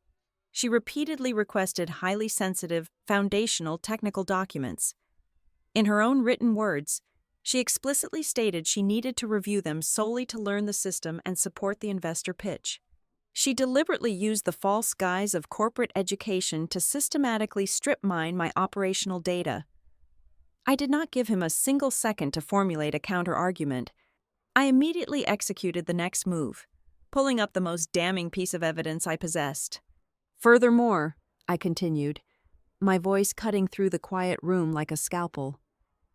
She repeatedly requested highly sensitive, foundational technical documents. In her own written words, she explicitly stated she needed to review them solely to learn the system and support the investor pitch. She deliberately used the false guise of corporate education to systematically strip mine my operational data. I did not give him a single second to formulate a counter-argument. I immediately executed the next move, pulling up the most damning piece of evidence I possessed. Furthermore, I continued, my voice cutting through the quiet room like a scalpel,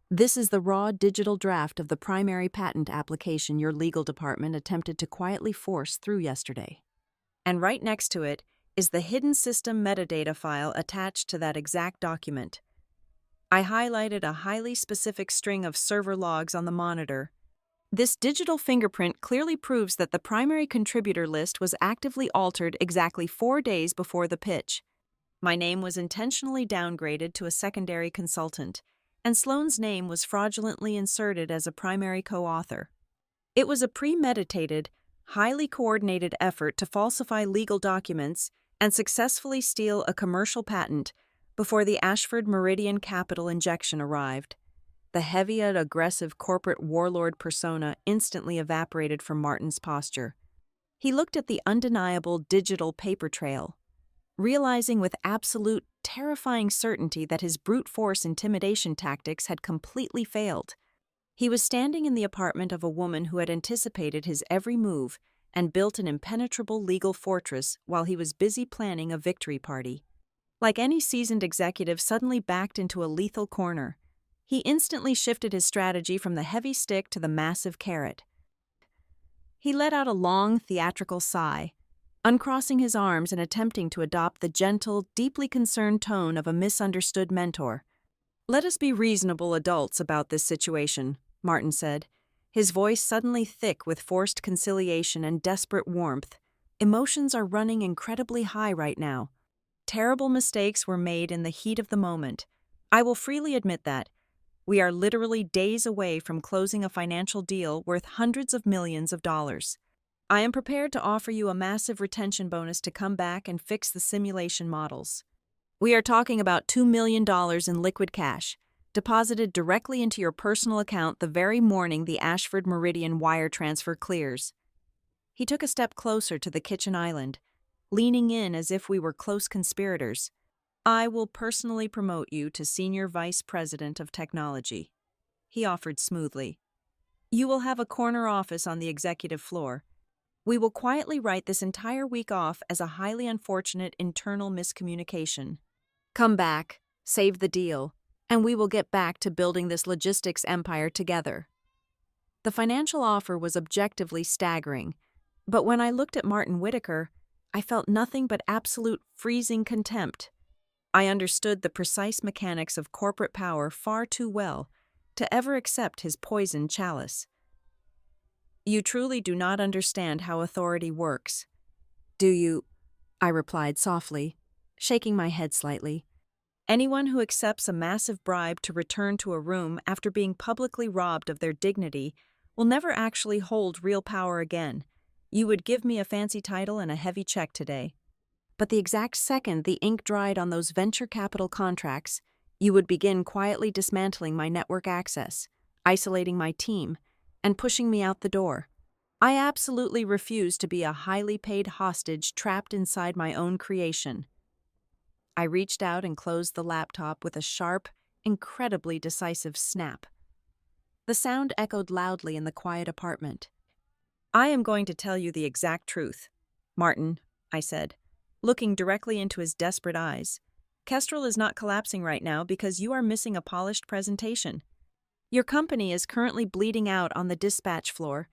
this is the raw digital draft of the primary patent application your legal department attempted to quietly force through yesterday. And right next to it is the hidden system metadata file attached to that exact document. I highlighted a highly specific string of server logs on the monitor. This digital fingerprint clearly proves that the primary contributor list was actively altered exactly 4 days before the pitch. My name was intentionally downgraded to a secondary consultant, and Sloan's name was fraudulently inserted as a primary co-author. It was a premeditated, highly coordinated effort to falsify legal documents and successfully steal a commercial patent before the Ashford Meridian capital injection arrived. The heavy yet aggressive corporate warlord persona instantly evaporated from Martin's posture. He looked at the undeniable digital paper trail, realizing with absolute, terrifying certainty that his brute force intimidation tactics had completely failed. He was standing in the apartment of a woman who had anticipated his every move and built an impenetrable legal fortress while he was busy planning a victory party. Like any seasoned executive suddenly backed into a lethal corner, he instantly shifted his strategy from the heavy stick to the massive carrot. He let out a long, theatrical sigh, uncrossing his arms and attempting to adopt the gentle, deeply concerned tone of a misunderstood mentor. "Let us be reasonable adults about this situation," Martin said, his voice suddenly thick with forced conciliation and desperate warmth. "Emotions are running incredibly high right now. Terrible mistakes were made in the heat of the moment. I will freely admit that. We are literally days away from closing a financial deal worth hundreds of millions of dollars. I am prepared to offer you a massive retention bonus to come back and fix the simulation models. We are talking about $2 million in liquid cash, deposited directly into your personal account the very morning the Ashford Meridian wire transfer clears." He took a step closer to the kitchen island, leaning in as if we were close conspirators. "I will personally promote you to Senior Vice President of Technology," he offered smoothly. "You will have a corner office on the executive floor. We will quietly write this entire week off as a highly unfortunate internal miscommunication. Come back, save the deal, and we will get back to building this logistics empire together." The financial offer was objectively staggering, but when I looked at Martin Whitaker, I felt nothing but absolute freezing contempt. I understood the precise mechanics of corporate power far too well to ever accept his poisoned chalice. "You truly do not understand how authority works, do you?" I replied softly, shaking my head slightly. "Anyone who accepts a massive bribe to return to a room after being publicly robbed of their dignity will never actually hold real power again. You would give me a fancy title and a heavy check today, but the exact second the ink dried on those venture capital contracts, you would begin quietly dismantling my network access, isolating my team, and pushing me out the door. I absolutely refuse to be a highly paid hostage trapped inside my own creation." I reached out and closed the laptop with a sharp, incredibly decisive snap. The sound echoed loudly in the quiet apartment. "I am going to tell you the exact truth, Martin," I said, looking directly into his desperate eyes. "Kestrel is not collapsing right now because you are missing a polished presentation. Your company is currently bleeding out on the dispatch floor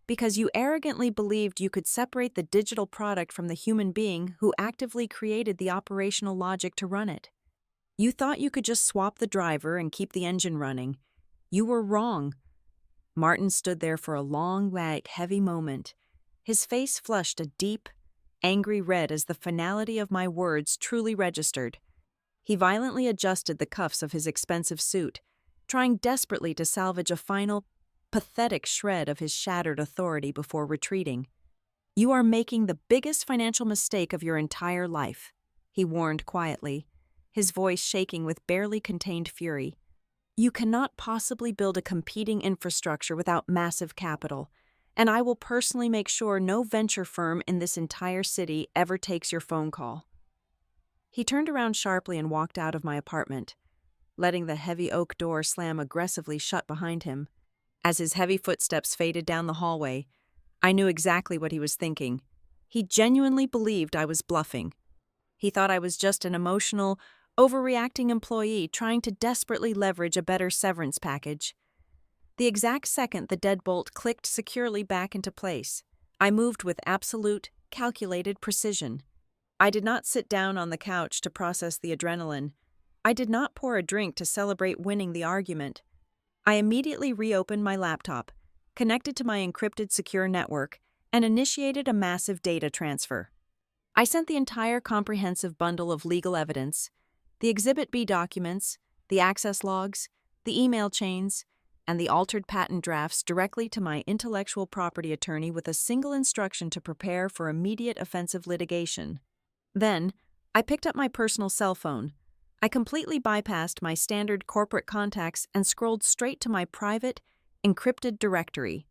because you arrogantly believed you could separate the digital product from the human being who actively created the operational logic to run it. You thought you could just swap the driver and keep the engine running, You were wrong." Martin stood there for a long, heavy moment. His face flushed a deep, angry red as the finality of my words truly registered. He violently adjusted the cuffs of his expensive suit, trying desperately to salvage a final, pathetic shred of his shattered authority before retreating. "You are making the biggest financial mistake of your entire life," he warned quietly, his voice shaking with barely contained fury. "You cannot possibly build a competing infrastructure without massive capital, and I will personally make sure no venture firm in this entire city ever takes your phone call." He turned around sharply and walked out of my apartment, letting the heavy oak door slam aggressively shut behind him. As his heavy footsteps faded down the hallway, I knew exactly what he was thinking. He genuinely believed I was bluffing. He thought I was just an emotional, overreacting employee trying to desperately leverage a better severance package. The exact second the deadbolt clicked securely back into place, I moved with absolute, calculated precision. I did not sit down on the couch to process the adrenaline. I did not pour a drink to celebrate winning the argument. I immediately reopened my laptop, connected to my encrypted secure network, and initiated a massive data transfer. I sent the entire comprehensive bundle of legal evidence, the Exhibit B documents, the access logs, the email chains, and the altered patent drafts directly to my intellectual property attorney with a single instruction to prepare for immediate offensive litigation. Then, I picked up my personal cell phone. I completely bypassed my standard corporate contacts and scrolled straight to my private, encrypted directory.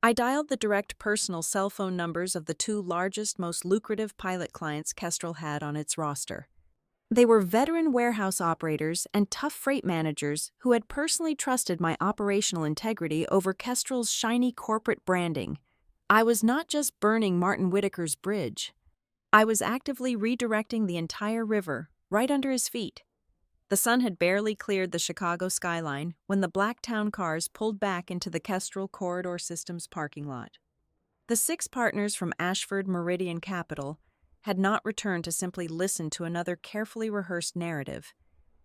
I dialed the direct personal cell phone numbers of the two largest, most lucrative pilot clients Kestrel had on its roster. They were veteran warehouse operators and tough freight managers who had personally trusted my operational integrity over Kestrel's shiny corporate branding. I was not just burning Martin Whitaker's bridge. I was actively redirecting the entire river, right under his feet. The sun had barely cleared the Chicago skyline when the black town cars pulled back into the Kestrel Corridor Systems parking lot. The 6 partners from Ashford Meridian Capital had not returned to simply listen to another carefully rehearsed narrative.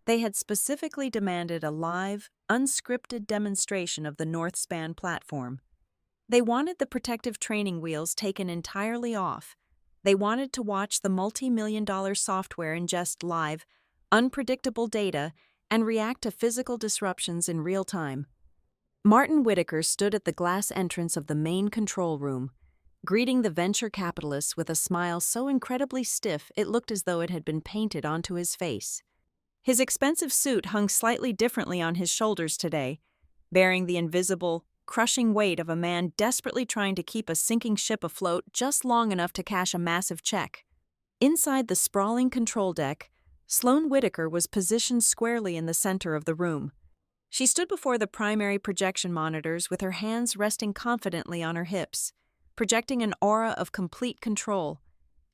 They had specifically demanded a live, unscripted demonstration of the NorthSpan platform. They wanted the protective training wheels taken entirely off. They wanted to watch the multi-million-dollar software ingest live, unpredictable data and react to physical disruptions in real time. Martin Whitaker stood at the glass entrance of the main control room, greeting the venture capitalists with a smile so incredibly stiff it looked as though it had been painted onto his face. His expensive suit hung slightly differently on his shoulders today, bearing the invisible, crushing weight of a man desperately trying to keep a sinking ship afloat just long enough to cash a massive check. Inside the sprawling control deck, Sloane Whitaker was positioned squarely in the center of the room. She stood before the primary projection monitors with her hands resting confidently on her hips, projecting an aura of complete control,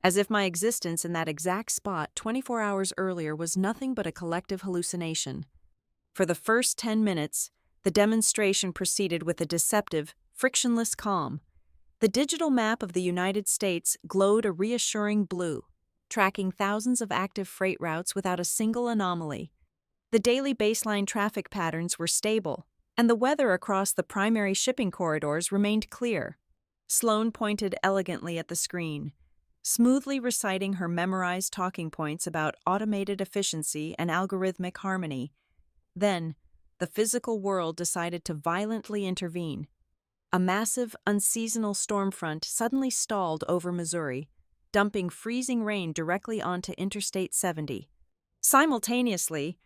as if my existence in that exact spot 24 hours earlier was nothing but a collective hallucination. For the first 10 minutes, the demonstration proceeded with a deceptive, frictionless calm. The digital map of the United States glowed a reassuring blue, tracking thousands of active freight routes without a single anomaly. The daily baseline traffic patterns were stable, and the weather across the primary shipping corridors remained clear. Sloane pointed elegantly at the screen, smoothly reciting her memorized talking points about automated efficiency and algorithmic harmony. Then, the physical world decided to violently intervene. A massive, unseasonal storm front suddenly stalled over Missouri, dumping freezing rain directly onto Interstate 70. Simultaneously,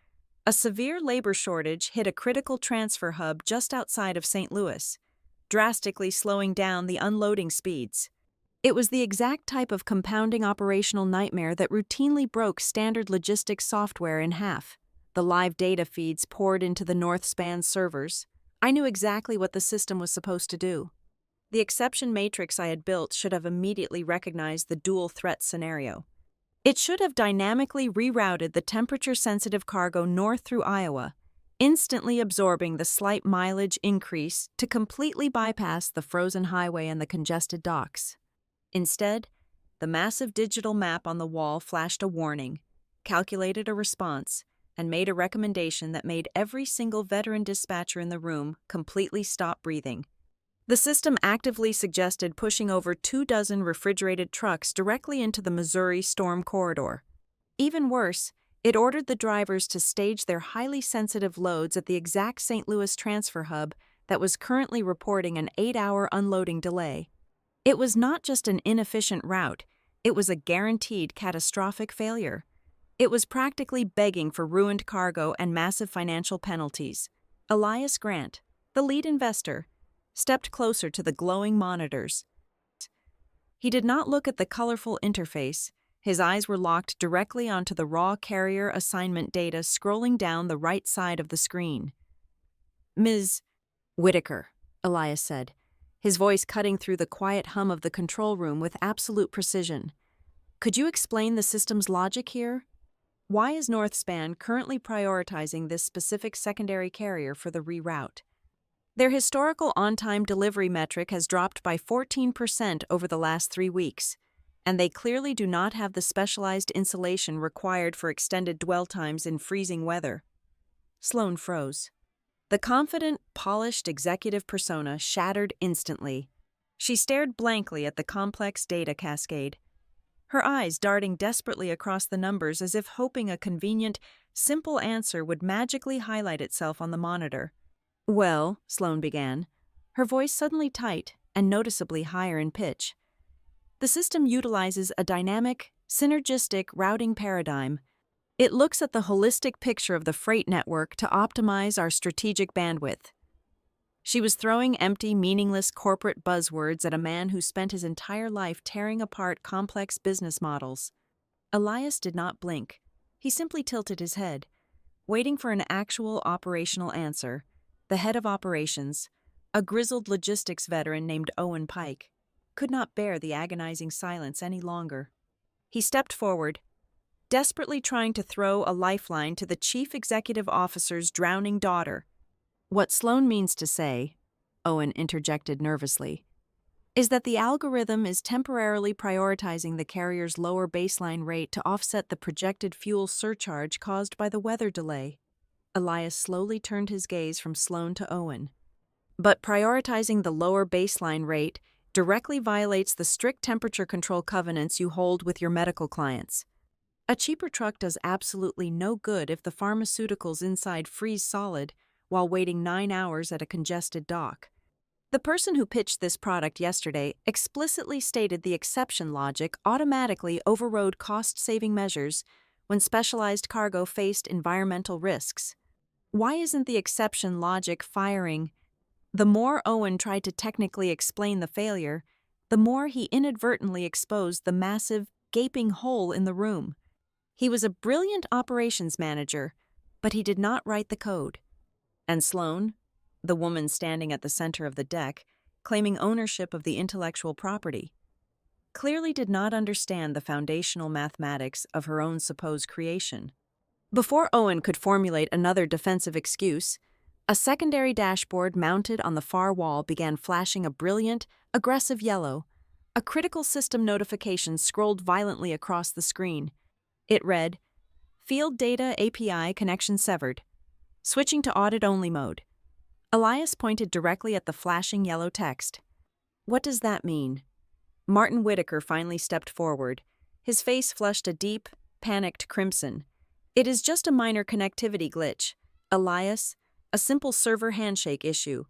a severe labor shortage hit a critical transfer hub just outside of St. Louis, drastically slowing down the unloading speeds. It was the exact type of compounding operational nightmare that routinely broke standard logistics software in half. The live data feeds poured into the NorthSpan servers. I knew exactly what the system was supposed to do. The exception matrix I had built should have immediately recognized the dual threat scenario. It should have dynamically rerouted the temperature-sensitive cargo north through Iowa, instantly absorbing the slight mileage increase to completely bypass the frozen highway and the congested docks. Instead, the massive digital map on the wall flashed a warning, calculated a response, and made a recommendation that made every single veteran dispatcher in the room completely stop breathing. The system actively suggested pushing over 24 refrigerated trucks directly into the Missouri storm corridor. Even worse, it ordered the drivers to stage their highly sensitive loads at the exact St. Louis transfer hub that was currently reporting an 8-hour unloading delay. It was not just an inefficient route, it was a guaranteed catastrophic failure. It was practically begging for ruined cargo and massive financial penalties. Elias Grant, the lead investor, stepped closer to the glowing monitors. He did not look at the colorful interface. His eyes were locked directly onto the raw carrier assignment data scrolling down the right side of the screen. "Ms. Whitaker," Elias said, his voice cutting through the quiet hum of the control room with absolute precision. "Could you explain the system's logic here? Why is NorthSpan currently prioritizing this specific secondary carrier for the reroute? Their historical on-time delivery metric has dropped by 14% over the last 3 weeks, and they clearly do not have the specialized insulation required for extended dwell times in freezing weather." Sloan froze. The confident, polished executive persona shattered instantly. She stared blankly at the complex data cascade, her eyes darting desperately across the numbers as if hoping a convenient, simple answer would magically highlight itself on the monitor. "Well," Sloan began, her voice suddenly tight and noticeably higher in pitch. "The system utilizes a dynamic, synergistic routing paradigm. It looks at the holistic picture of the freight network to optimize our strategic bandwidth." She was throwing empty, meaningless corporate buzzwords at a man who spent his entire life tearing apart complex business models. Elias did not blink. He simply tilted his head, waiting for an actual operational answer. The head of operations, a grizzled logistics veteran named Owen Pike, could not bear the agonizing silence any longer. He stepped forward, desperately trying to throw a lifeline to the chief executive officer's drowning daughter. "What Sloan means to say," Owen interjected nervously, "is that the algorithm is temporarily prioritizing the carrier's lower baseline rate to offset the projected fuel surcharge caused by the weather delay." Elias slowly turned his gaze from Sloan to Owen. "But prioritizing the lower baseline rate directly violates the strict temperature control covenants you hold with your medical clients. A cheaper truck does absolutely no good if the pharmaceuticals inside freeze solid while waiting 9 hours at a congested dock. The person who pitched this product yesterday explicitly stated the exception logic automatically overrode cost-saving measures when specialized cargo faced environmental risks. Why isn't the exception logic firing?" The more Owen tried to technically explain the failure, the more he inadvertently exposed the massive, gaping hole in the room. He was a brilliant operations manager, but he did not write the code. And Sloan, the woman standing at the center of the deck, claiming ownership of the intellectual property, clearly did not understand the foundational mathematics of her own supposed creation. Before Owen could formulate another defensive excuse, a secondary dashboard mounted on the far wall began flashing a brilliant, aggressive yellow. A critical system notification scrolled violently across the screen. It read, "Field Data API connection severed. Switching to audit-only mode." Elias pointed directly at the flashing yellow text. "What does that mean?" Martin Whitaker finally stepped forward. His face flushed a deep, panicked crimson. "It is just a minor connectivity glitch, Elias, a simple server handshake issue.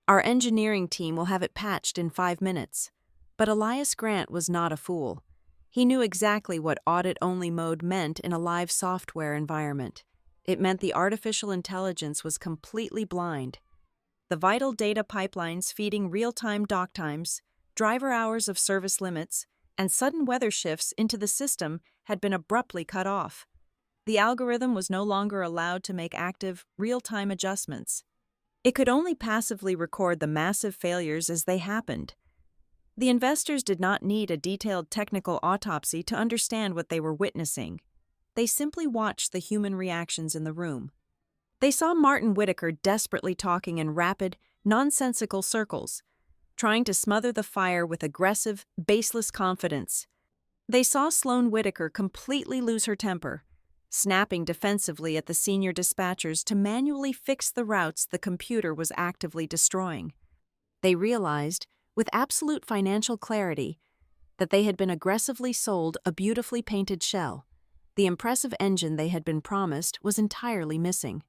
Our engineering team will have it patched in 5 minutes. But Elias Grant was not a fool. He knew exactly what audit-only mode meant in a live software environment. It meant the artificial intelligence was completely blind. The vital data pipelines feeding real-time dock times, driver hours of service limits, and sudden weather shifts into the system had been abruptly cut off. The algorithm was no longer allowed to make active, real-time adjustments. It could only passively record the massive failures as they happened. The investors did not need a detailed technical autopsy to understand what they were witnessing. They simply watched the human reactions in the room. They saw Martin Whitaker desperately talking in rapid, nonsensical circles, trying to smother the fire with aggressive, baseless confidence. They saw Sloan Whitaker completely lose her temper, snapping defensively at the senior dispatchers to manually fix the routes the computer was actively destroying. They realized, with absolute financial clarity, that they had been aggressively sold a beautifully painted shell. The impressive engine they had been promised was entirely missing.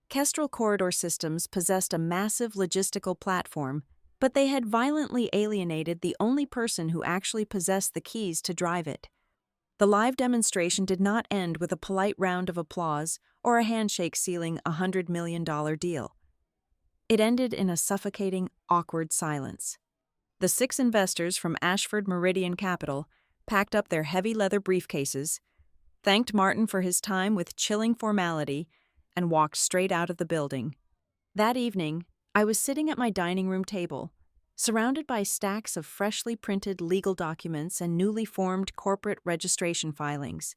Kestrel Corridor Systems possessed a massive logistical platform, but they had violently alienated the only person who actually possessed the keys to drive it. The live demonstration did not end with a polite round of applause or a handshake sealing a $100 million deal. It ended in a suffocating, awkward silence. The 6 investors from Ashford Meridian Capital packed up their heavy leather briefcases, thanked Martin for his time with chilling formality, and walked straight out of the building. That evening, I was sitting at my dining room table, surrounded by stacks of freshly printed legal documents and newly formed corporate registration filings.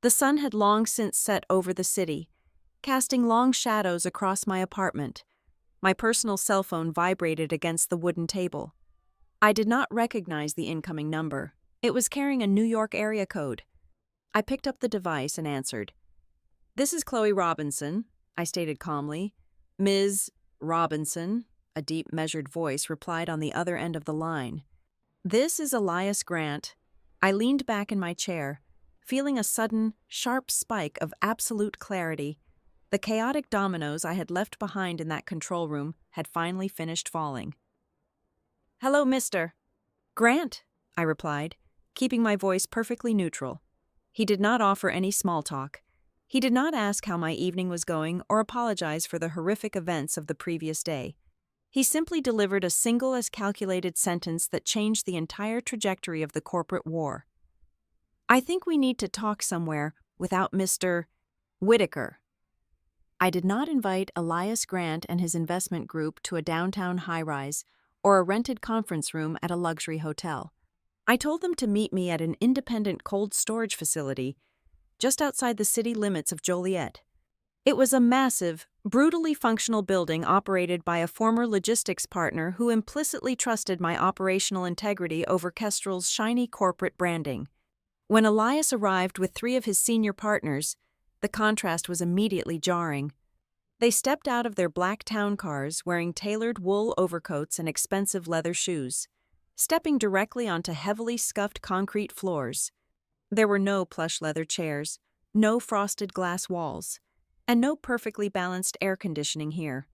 The sun had long since set over the city, casting long shadows across my apartment. My personal cell phone vibrated against the wooden table. I did not recognize the incoming number. It was carrying a New York area code. I picked up the device and answered. "This is Chloe Robinson," I stated calmly. "Ms. Robinson," a deep, measured voice replied on the other end of the line. "This is Elias Grant." I leaned back in my chair, feeling a sudden, sharp spike of absolute clarity. The chaotic dominoes I had left behind in that control room had finally finished falling. "Hello, Mr. Grant," I replied, keeping my voice perfectly neutral. He did not offer any small talk. He did not ask how my evening was going or apologize for the horrific events of the previous day. He simply delivered a single as calculated sentence that changed the entire trajectory of the corporate war. "I think we need to talk somewhere without Mr. Whitaker." I did not invite Elias Grant and his investment group to a downtown high-rise or a rented conference room at a luxury hotel. I told them to meet me at an independent cold storage facility just outside the city limits of Joliet. It was a massive, brutally functional building operated by a former logistics partner who implicitly trusted my operational integrity over Kestrel's shiny corporate branding. When Elias arrived with 3 of his senior partners, the contrast was immediately jarring. They stepped out of their black town cars wearing tailored wool overcoats and expensive leather shoes, stepping directly onto heavily scuffed concrete floors. There were no plush leather chairs, no frosted glass walls, and no perfectly balanced air conditioning here.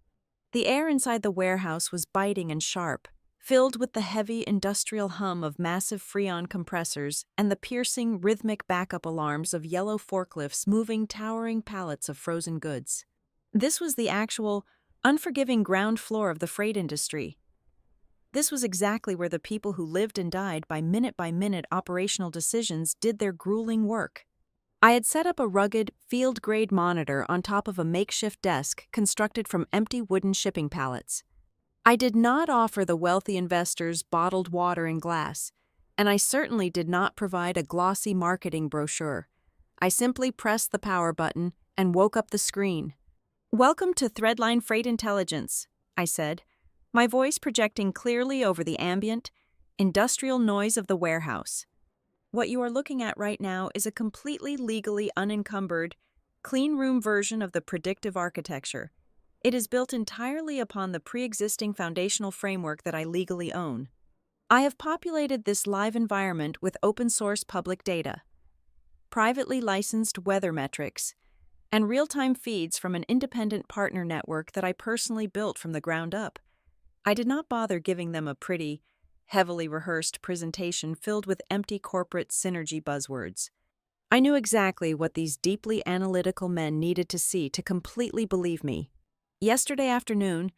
The air inside the warehouse was biting and sharp, filled with the heavy industrial hum of massive Freon compressors and the piercing, rhythmic backup alarms of yellow forklifts moving towering pallets of frozen goods. This was the actual, unforgiving ground floor of the freight industry. This was exactly where the people who lived and died by minute operational decisions did their grueling work. I had set up a rugged, field-grade monitor on top of a makeshift desk constructed from empty wooden shipping pallets. I did not offer the wealthy investors bottled water and glass, and I certainly did not provide a glossy marketing brochure. I simply pressed the power button and woke up the screen. "Welcome to Threadline Freight Intelligence," I said, my voice projecting clearly over the ambient, industrial noise of the warehouse. "What you are looking at right now is a completely legally unencumbered, clean room version of the predictive architecture. It is built entirely upon the pre-existing foundational framework that I legally own. I have populated this live environment with open-source public data, privately licensed weather metrics, and real-time feeds from an independent partner network that I personally built from the ground up. I did not bother giving them a pretty, heavily rehearsed presentation filled with empty corporate synergy buzzwords. I knew exactly what these deeply analytical men needed to see to completely believe me. Yesterday afternoon,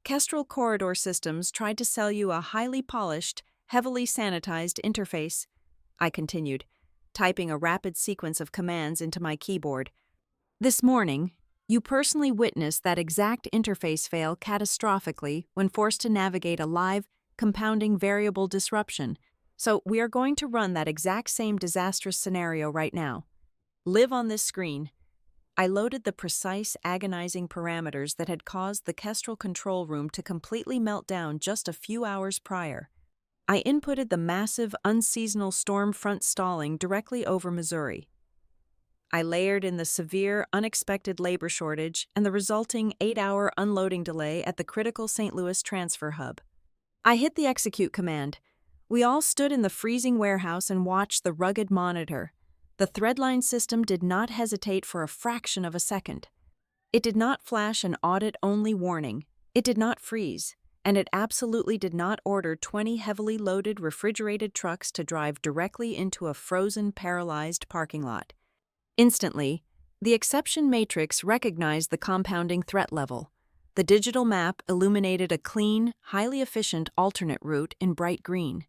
Kestrel Corridor Systems tried to sell you a highly polished, heavily sanitized interface," I continued, typing a rapid sequence of commands into my keyboard. "This morning, you personally witnessed that exact interface fail catastrophically when forced to navigate a live, compounding variable disruption. So we are going to run that exact same disastrous scenario right now. Live on this screen." I loaded the precise, agonizing parameters that had caused the Kestrel control room to completely melt down just a few hours prior. I inputted the massive, unseasonal storm front stalling directly over Missouri. I layered in the severe, unexpected labor shortage and the resulting 8-hour unloading delay at the critical St. Louis transfer hub. I hit the execute command. We all stood in the freezing warehouse and watched the rugged monitor. The threadline system did not hesitate for a fraction of a second. It did not flash an audit-only warning. It did not freeze. And it absolutely did not order 20 heavily loaded refrigerated trucks to drive directly into a frozen, paralyzed parking lot. Instantly, the exception matrix recognized the compounding threat level. The digital map illuminated a clean, highly efficient alternate route in bright green.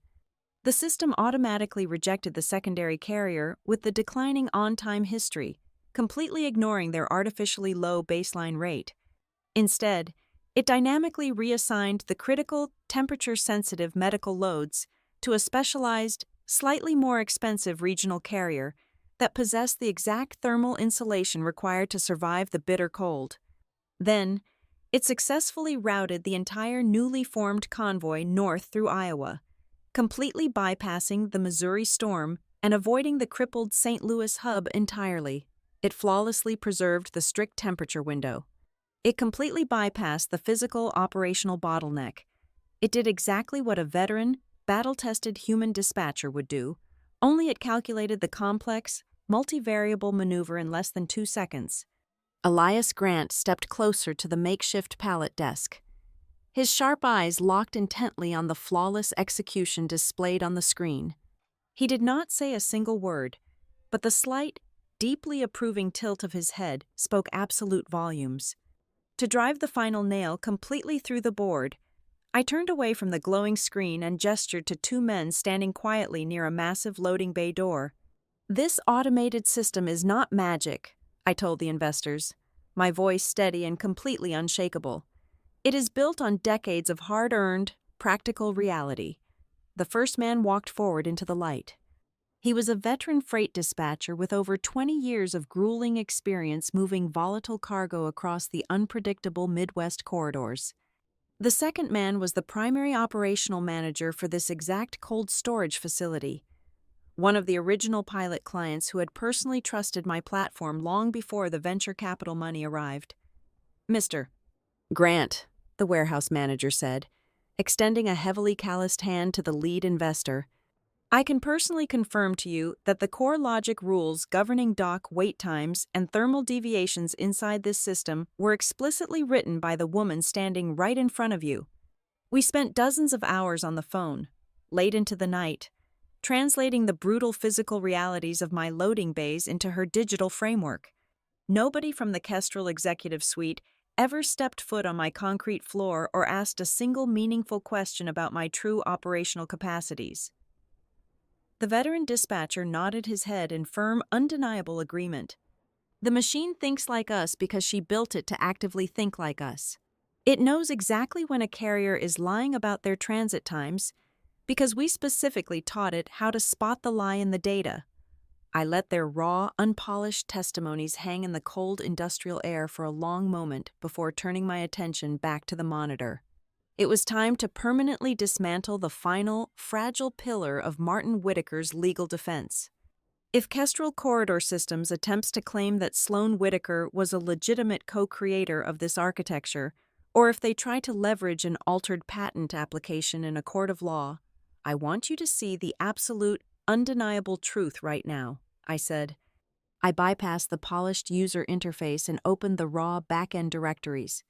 The system automatically rejected the secondary carrier with the declining on-time history, completely ignoring their artificially low baseline rate. Instead, it dynamically reassigned the critical, temperature-sensitive medical loads to a specialized, slightly more expensive regional carrier that possessed the exact thermal insulation required to survive the bitter cold. Then, it successfully routed the entire newly formed convoy north through Iowa, completely bypassing the Missouri storm and avoiding the crippled St. Louis hub entirely. It flawlessly preserved the strict temperature window. It completely bypassed the physical operational bottleneck. It did exactly what a veteran, battle-tested human dispatcher would do, only it calculated the complex, multivariable maneuver in less than 2 seconds. Elias Grant stepped closer to the makeshift pallet desk. His sharp eyes locked intently on the flawless execution displayed on the screen. He did not say a single word, but the slight, deeply approving tilt of his head spoke absolute volumes. To drive the final nail completely through the board, I turned away from the glowing screen and gestured to 2 men standing quietly near a massive loading bay door. "This automated system is not magic," I told the investors, my voice steady and completely unshakable. "It is built on decades of hard-earned, practical reality." The first man walked forward into the light. He was a veteran freight dispatcher with over 20 years of grueling experience moving volatile cargo across the unpredictable Midwest corridors. The second man was the primary operational manager for this exact cold storage facility, one of the original pilot clients who had personally trusted my platform long before the venture capital money arrived. "Mr. Grant," the warehouse manager said, extending a heavily calloused hand to the lead investor, "I can personally confirm to you that the core logic rules governing dock wait times and thermal deviations inside this system were explicitly written by the woman standing right in front of you. We spent dozens of hours on the phone, late into the night, translating the brutal physical realities of my loading bays into her digital framework. Nobody from the Kestrel executive suite ever stepped foot on my concrete floor or asked a single meaningful question about my true operational capacities." The veteran dispatcher nodded his head in firm, undeniable agreement. "The machine thinks like us because she built it to actively think like us. It knows exactly when a carrier is lying about their transit times because we specifically taught it how to spot the lie in the data." I let their raw, unpolished testimonies hang in the cold industrial air for a long moment before turning my attention back to the monitor. It was time to permanently dismantle the final, fragile pillar of Martin Whitaker's legal defense. If Kestrel Corridor Systems attempts to claim that Sloan Whitaker was a legitimate co-creator of this architecture, or if they try to leverage an altered patent application in a court of law, I want you to see the absolute, undeniable truth right now, I said. I bypassed the polished user interface and opened the raw back-end directories.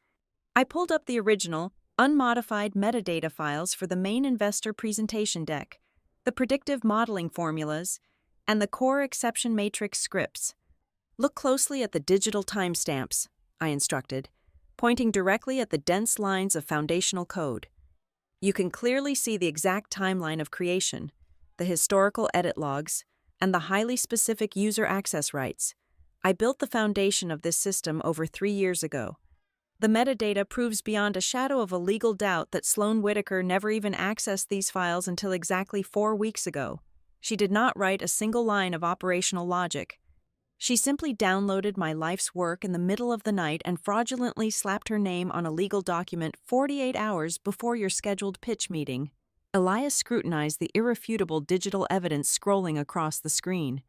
I pulled up the original, unmodified metadata files for the main investor presentation deck, the predictive modeling formulas, and the core exception matrix scripts. "Look closely at the digital timestamps," I instructed, pointing directly at the dense lines of foundational code. "You can clearly see the exact timeline of creation, the historical edit logs, and the highly specific user access rights. I built the foundation of this system over 3 years ago. The metadata proves beyond a shadow of a legal doubt that Sloan Whitaker never even accessed these files until exactly 4 weeks ago. She did not write a single line of operational logic. She simply downloaded my life's work in the middle of the night and fraudulently slapped her name on a legal document 48 hours before your scheduled pitch meeting." Elias scrutinized the irrefutable digital evidence scrolling across the screen.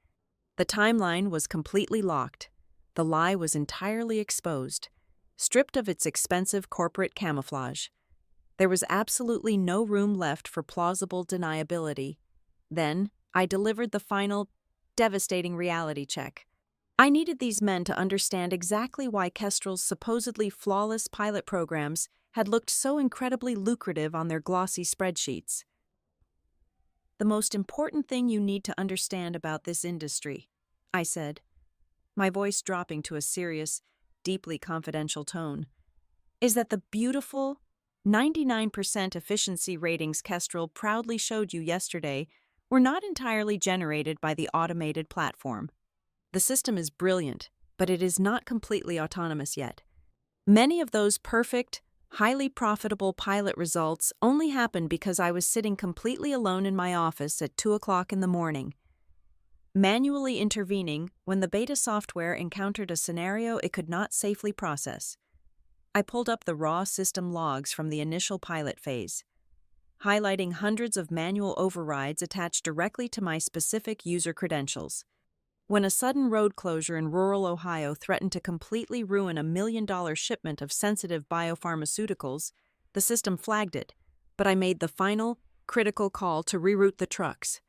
The timeline was completely locked. The lie was entirely exposed, stripped of its expensive corporate camouflage. There was absolutely no room left for plausible deniability. Then, I delivered the final, devastating reality check. I needed these men to understand exactly why Kestrel's supposedly flawless pilot programs had looked so incredibly lucrative on their glossy spreadsheets. "The most important thing you need to understand about this industry," I said, my voice dropping to a serious, deeply confidential tone, "is that the beautiful 99% efficiency ratings Kestrel proudly showed you yesterday were not entirely generated by the automated platform. The system is brilliant, but it is not completely autonomous yet. Many of those perfect, highly profitable pilot results only happened because I was sitting completely alone in my office at 2 o'clock in the morning, manually intervening when the beta software encountered a scenario it could not safely process. I pulled up the raw system logs from the initial pilot phase, highlighting hundreds of manual overrides attached directly to my specific user credentials. When a sudden road closure in rural Ohio threatened to completely ruin a $1 million shipment of sensitive biopharmaceuticals, the system flagged it, but I made the final, critical call to reroute the trucks.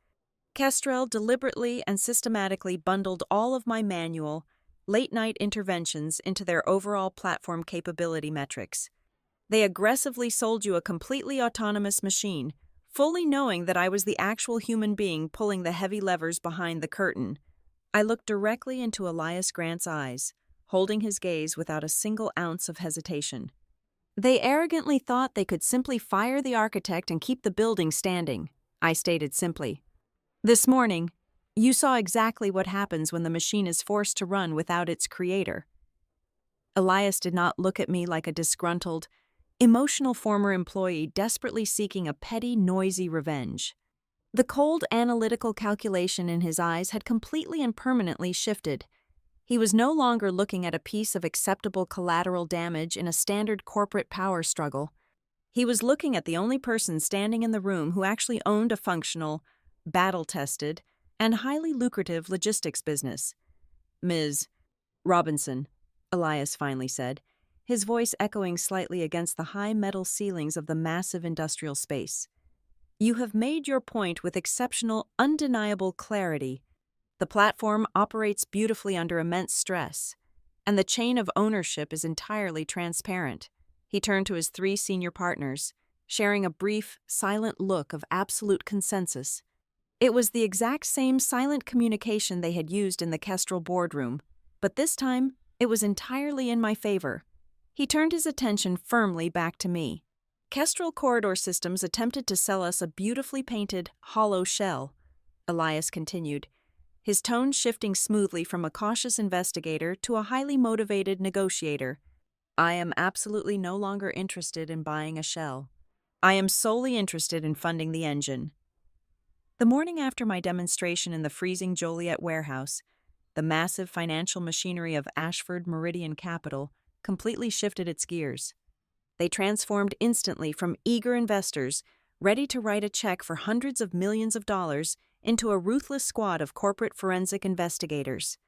Kestrel deliberately and systematically bundled all of my manual, late-night interventions into their overall platform capability metrics. They aggressively sold you a completely autonomous machine, fully knowing that I was the actual human being pulling the heavy levers behind the curtain. I looked directly into Elias Grant's eyes, holding his gaze without a single ounce of hesitation. "They arrogantly thought they could simply fire the architect and keep the building standing," I stated simply. "This morning, you saw exactly what happens when the machine is forced to run without its creator." Elias did not look at me like a disgruntled, emotional former employee desperately seeking a petty, noisy revenge. The cold, analytical calculation in his eyes had completely and permanently shifted. He was no longer looking at a piece of acceptable collateral damage in a standard corporate power struggle. He was looking at the only person standing in the room who actually owned a functional, battle-tested, and highly lucrative logistics business. "Ms. Robinson," Elias finally said, his voice echoing slightly against the high metal ceilings of the massive industrial space. "You have made your point with exceptional, undeniable clarity. The platform operates beautifully under immense stress, and the chain of ownership is entirely transparent." He turned to his 3 senior partners, sharing a brief, silent look of absolute consensus. It was the exact same silent communication they had used in the Kestrel boardroom, but this time it was entirely in my favor. He turned his attention firmly back to me. "Kestrel Corridor Systems attempted to sell us a beautifully painted, hollow shell," Elias continued, his tone shifting smoothly from a cautious investigator to a highly motivated negotiator. "I am absolutely no longer interested in buying a shell. I am solely interested in funding the engine." The morning after my demonstration in the freezing Joliet warehouse, the massive financial machinery of Ashford Meridian Capital completely shifted its gears. They transformed instantly from eager investors, ready to write a check for hundreds of millions of dollars, into a ruthless squad of corporate forensic investigators.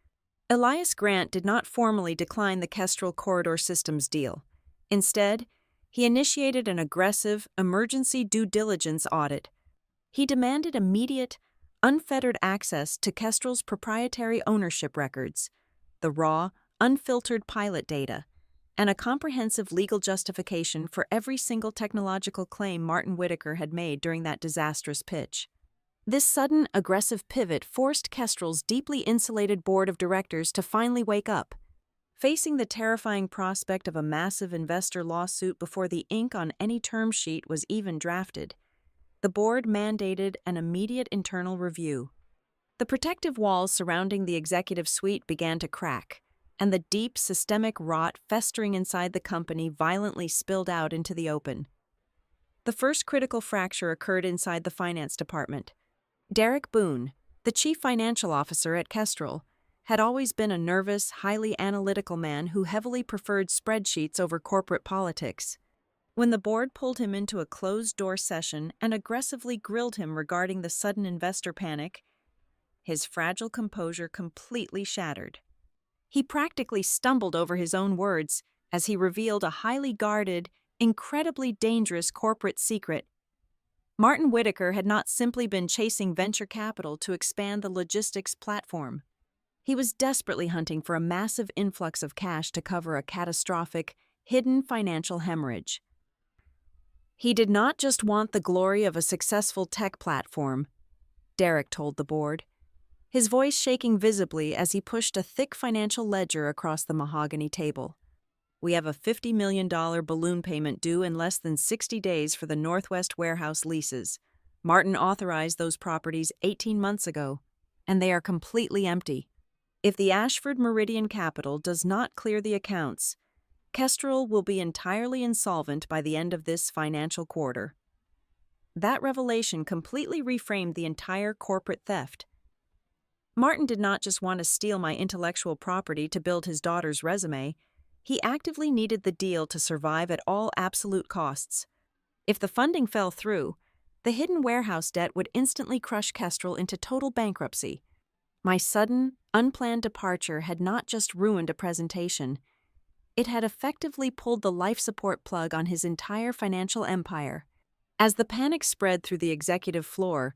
Elias Grant did not formally decline the Kestrel Corridor Systems deal. Instead, he initiated an aggressive, emergency due diligence audit. He demanded immediate, unfettered access to Kestrel's proprietary ownership records, the raw, unfiltered pilot data, and a comprehensive legal justification for every single technological claim Martin Whitaker had made during that disastrous pitch. This sudden, aggressive pivot forced Kestrel's deeply insulated board of directors to finally wake up. Facing the terrifying prospect of a massive investor lawsuit before the ink on any term sheet was even drafted, the board mandated an immediate internal review. The protective walls surrounding the executive suite began to crack, and the deep systemic rot festering inside the company violently spilled out into the open. The first critical fracture occurred inside the finance department. Derek Boone, the chief financial officer at Kestrel, had always been a nervous, highly analytical man who heavily preferred spreadsheets over corporate politics. When the board pulled him into a closed-door session and aggressively grilled him regarding the sudden investor panic, his fragile composure completely shattered. He practically stumbled over his own words as he revealed a highly guarded, incredibly dangerous corporate secret. Martin Whitaker had not simply been chasing venture capital to expand the logistics platform. He was desperately hunting for a massive influx of cash to cover a catastrophic, hidden financial hemorrhage. He did not just want the glory of a successful tech platform, Derek told the board, his voice shaking visibly as he pushed a thick financial ledger across the mahogany table. We have a $50 million balloon payment due in less than 60 days for the Northwest warehouse leases. Martin authorized those properties 18 months ago, and they are completely empty. If the Ashford Meridian Capital does not clear the accounts, Kestrel will be entirely insolvent by the end of this financial quarter. That revelation completely reframed the entire corporate theft. Martin did not just want to steal my intellectual property to build his daughter's resume. He actively needed the deal to survive at all absolute costs. If the funding fell through, the hidden warehouse debt would instantly crush Kestrel into total bankruptcy. My sudden, unplanned departure had not just ruined a presentation. It had effectively pulled the life support plug on his entire financial empire. As the panic spread through the executive floor,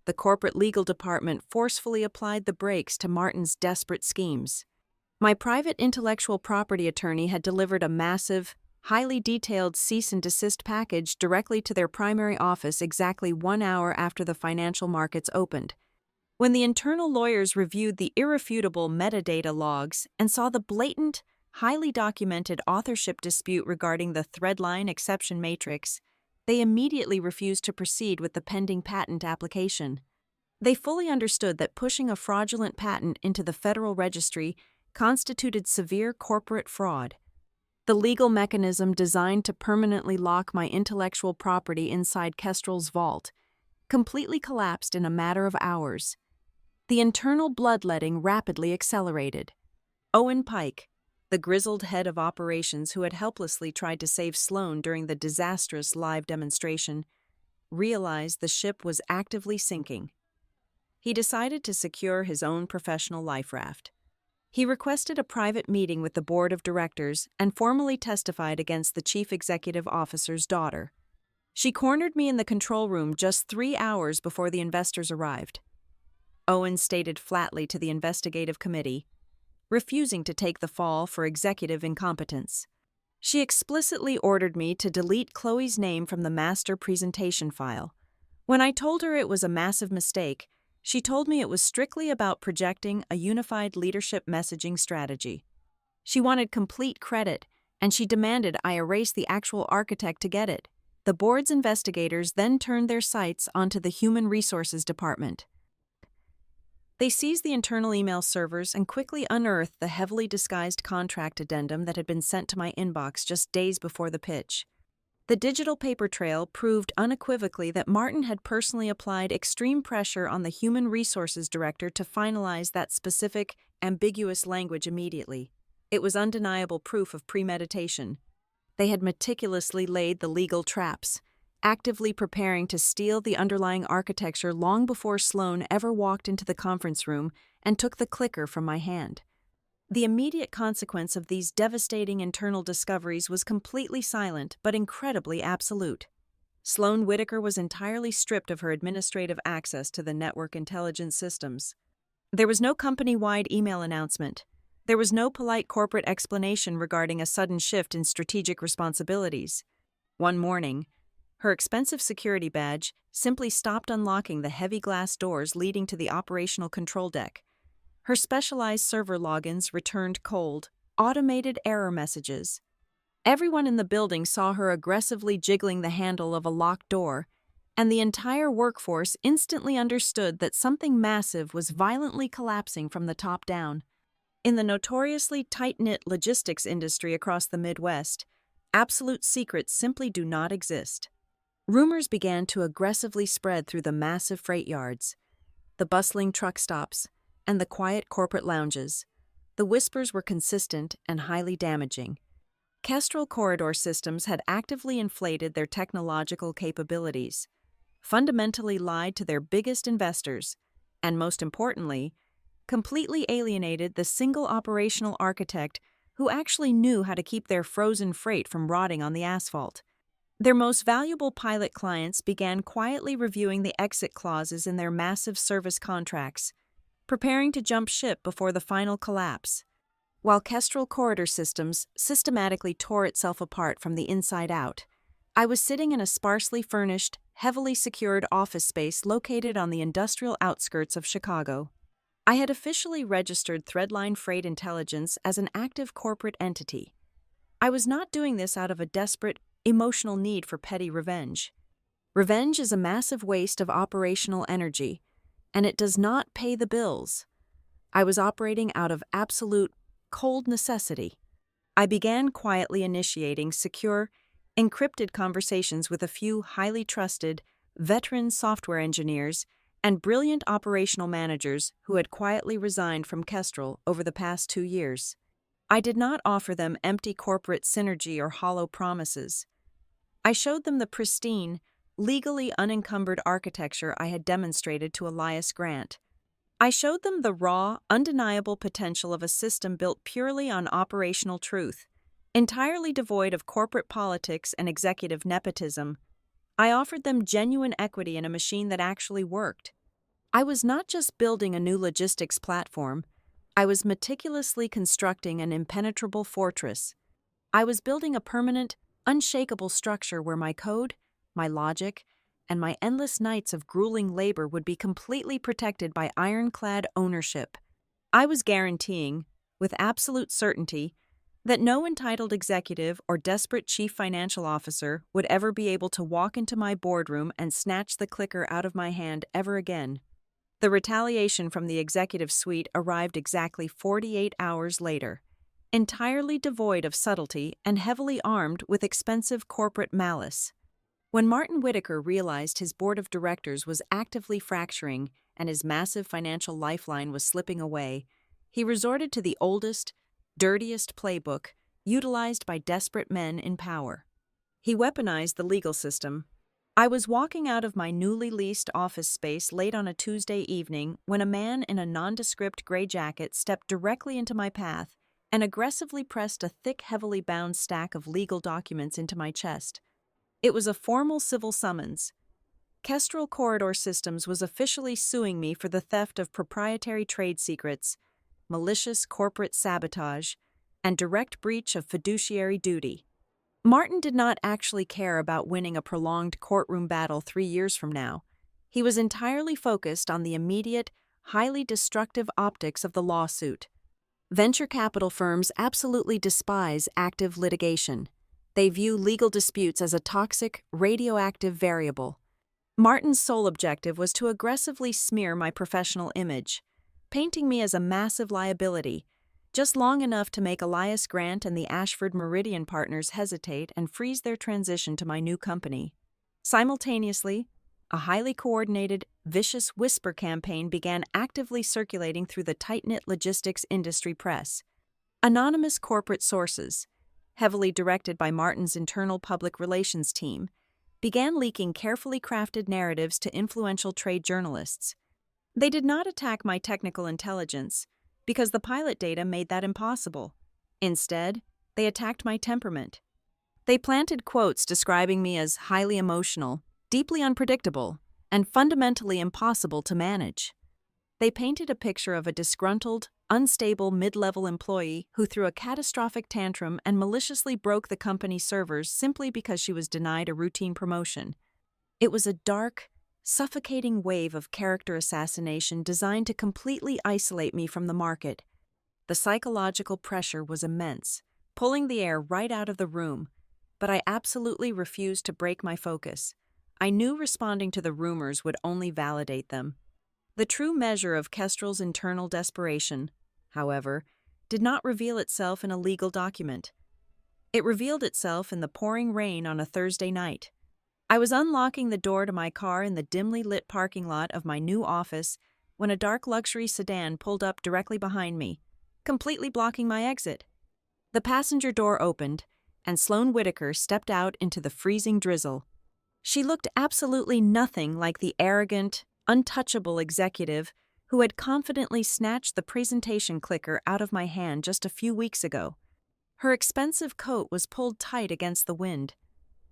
the corporate legal department forcefully applied the brakes to Martin's desperate schemes. My private intellectual property attorney had delivered a massive, highly detailed cease and desist package directly to their primary office exactly 1 hour after the financial markets opened. When the internal lawyers reviewed the irrefutable metadata logs and saw the blatant, highly documented authorship dispute regarding the threadline exception matrix, they immediately refused to proceed with the pending patent application. They fully understood that pushing a fraudulent patent into the Federal Registry constituted severe corporate fraud. The legal mechanism designed to permanently lock my intellectual property inside Kestrel's vault completely collapsed in a matter of hours. The internal bloodletting rapidly accelerated. Owen Pike, the grizzled head of operations who had helplessly tried to save Sloan during the disastrous live demonstration, realized the ship was actively sinking. He decided to secure his own professional life raft. He requested a private meeting with the board of directors and formally testified against the chief executive officer's daughter. She cornered me in the control room just 3 hours before the investors arrived. Owen stated flatly to the investigative committee, refusing to take the fall for executive incompetence. She explicitly ordered me to delete Chloe's name from the master presentation file. When I told her it was a massive mistake, she told me it was strictly about projecting a unified leadership messaging strategy. She wanted complete credit, and she demanded I erase the actual architect to get it. The board's investigators then turned their sights onto the Human Resources Department. They seized the internal email servers and quickly unearthed the heavily disguised contract addendum that had been sent to my inbox just days before the pitch. The digital paper trail proved unequivocally that Martin had personally applied extreme pressure on the Human Resources Director to finalize that specific, ambiguous language immediately. It was undeniable proof of premeditation. They had meticulously laid the legal traps, actively preparing to steal the underlying architecture long before Sloan ever walked into the conference room and took the clicker from my hand. The immediate consequence of these devastating internal discoveries was completely silent but incredibly absolute. Sloan Whitaker was entirely stripped of her administrative access to the network intelligence systems. There was no company-wide email announcement. There was no polite corporate explanation regarding a sudden shift in strategic responsibilities. One morning, her expensive security badge simply stopped unlocking the heavy glass doors leading to the operational control deck. Her specialized server logins returned cold, automated error messages. Everyone in the building saw her aggressively jiggling the handle of a locked door, and the entire workforce instantly understood that something massive was violently collapsing from the top down. In the notoriously tight-knit logistics industry across the Midwest, absolute secrets simply do not exist. Rumors began to aggressively spread through the massive freight yards, the bustling truck stops, and the quiet corporate lounges. The whispers were consistent and highly damaging. Kestrel Corridor Systems had actively inflated their technological capabilities, fundamentally lied to their biggest investors, and most importantly, completely alienated the single operational architect who actually knew how to keep their frozen freight from rotting on the asphalt. Their most valuable pilot clients began quietly reviewing the exit clauses in their massive service contracts, preparing to jump ship before the final collapse. While Kestrel corridor systems systematically tore itself apart from the inside out, I was sitting in a sparsely furnished, heavily secured office space located on the industrial outskirts of Chicago. I had officially registered Threadline Freight Intelligence as an active corporate entity. I was not doing this out of a desperate, emotional need for petty revenge. Revenge is a massive waste of operational energy, and it does not pay the bills. I was operating out of absolute, cold necessity. I began quietly initiating secure, encrypted conversations with a few highly trusted, veteran software engineers and brilliant operational managers who had quietly resigned from Kestrel over the past 2 years. I did not offer them empty corporate synergy or hollow promises. I showed them the pristine, legally unencumbered architecture I had demonstrated to Elias Grant. I showed them the raw, undeniable potential of a system built purely on operational truth, entirely devoid of corporate politics and executive nepotism. I offered them genuine equity in a machine that actually worked. I was not just building a new logistics platform, I was meticulously constructing an impenetrable fortress. I was building a permanent, unshakable structure where my code, my logic, and my endless nights of grueling labor would be completely protected by ironclad ownership. I was guaranteeing, with absolute certainty, that no entitled executive or desperate chief financial officer would ever be able to walk into my boardroom and snatch the clicker out of my hand ever again. The retaliation from the executive suite arrived exactly 48 hours later, entirely devoid of subtlety and heavily armed with expensive corporate malice. When Martin Whitaker realized his board of directors was actively fracturing and his massive financial lifeline was slipping away, he resorted to the oldest, dirtiest playbook utilized by desperate men in power. He weaponized the legal system. I was walking out of my newly leased office space late on a Tuesday evening when a man in a nondescript gray jacket stepped directly into my path and aggressively pressed a thick, heavily bound stack of legal documents into my chest. It was a formal civil summons. Kestrel Corridor Systems was officially suing me for the theft of proprietary trade secrets, malicious corporate sabotage, and direct breach of fiduciary duty. Martin did not actually care about winning a prolonged courtroom battle 3 years from now. He was entirely focused on the immediate, highly destructive optics of the lawsuit. Venture capital firms absolutely despise active litigation. They view legal disputes as a toxic, radioactive variable. Martin's sole objective was to aggressively smear my professional image, painting me as a massive liability, just long enough to make Elias Grant and the Ashford Meridian partners hesitate and freeze their transition to my new company. Simultaneously, a highly coordinated, vicious whisper campaign began actively circulating through the tight-knit logistics industry press. Anonymous corporate sources, heavily directed by Martin's internal public relations team, began leaking carefully crafted narratives to influential trade journalists. They did not attack my technical intelligence, because the pilot data made that impossible. Instead, they attacked my temperament. They planted quotes describing me as highly emotional, deeply unpredictable, and fundamentally impossible to manage. They painted a picture of a disgruntled, unstable mid-level employee who threw a catastrophic tantrum and maliciously broke the company's servers simply because she was denied a routine promotion. It was a dark, suffocating wave of character assassination designed to completely isolate me from the market. The psychological pressure was immense, pulling the air right out of the room, but I absolutely refused to break my focus. I knew responding to the rumors would only validate them. The true measure of Kestrel's internal desperation, however, did not reveal itself in a legal document. It revealed itself in the pouring rain on a Thursday night. I was unlocking the door to my car in the dimly lit parking lot of my new office when a dark luxury sedan pulled up directly behind me, completely blocking my exit. The passenger door opened, and Sloane Whitaker stepped out into the freezing drizzle. She looked absolutely nothing like the arrogant, untouchable executive who had confidently snatched the presentation clicker out of my hand just a few weeks ago. Her expensive coat was pulled tight against the wind.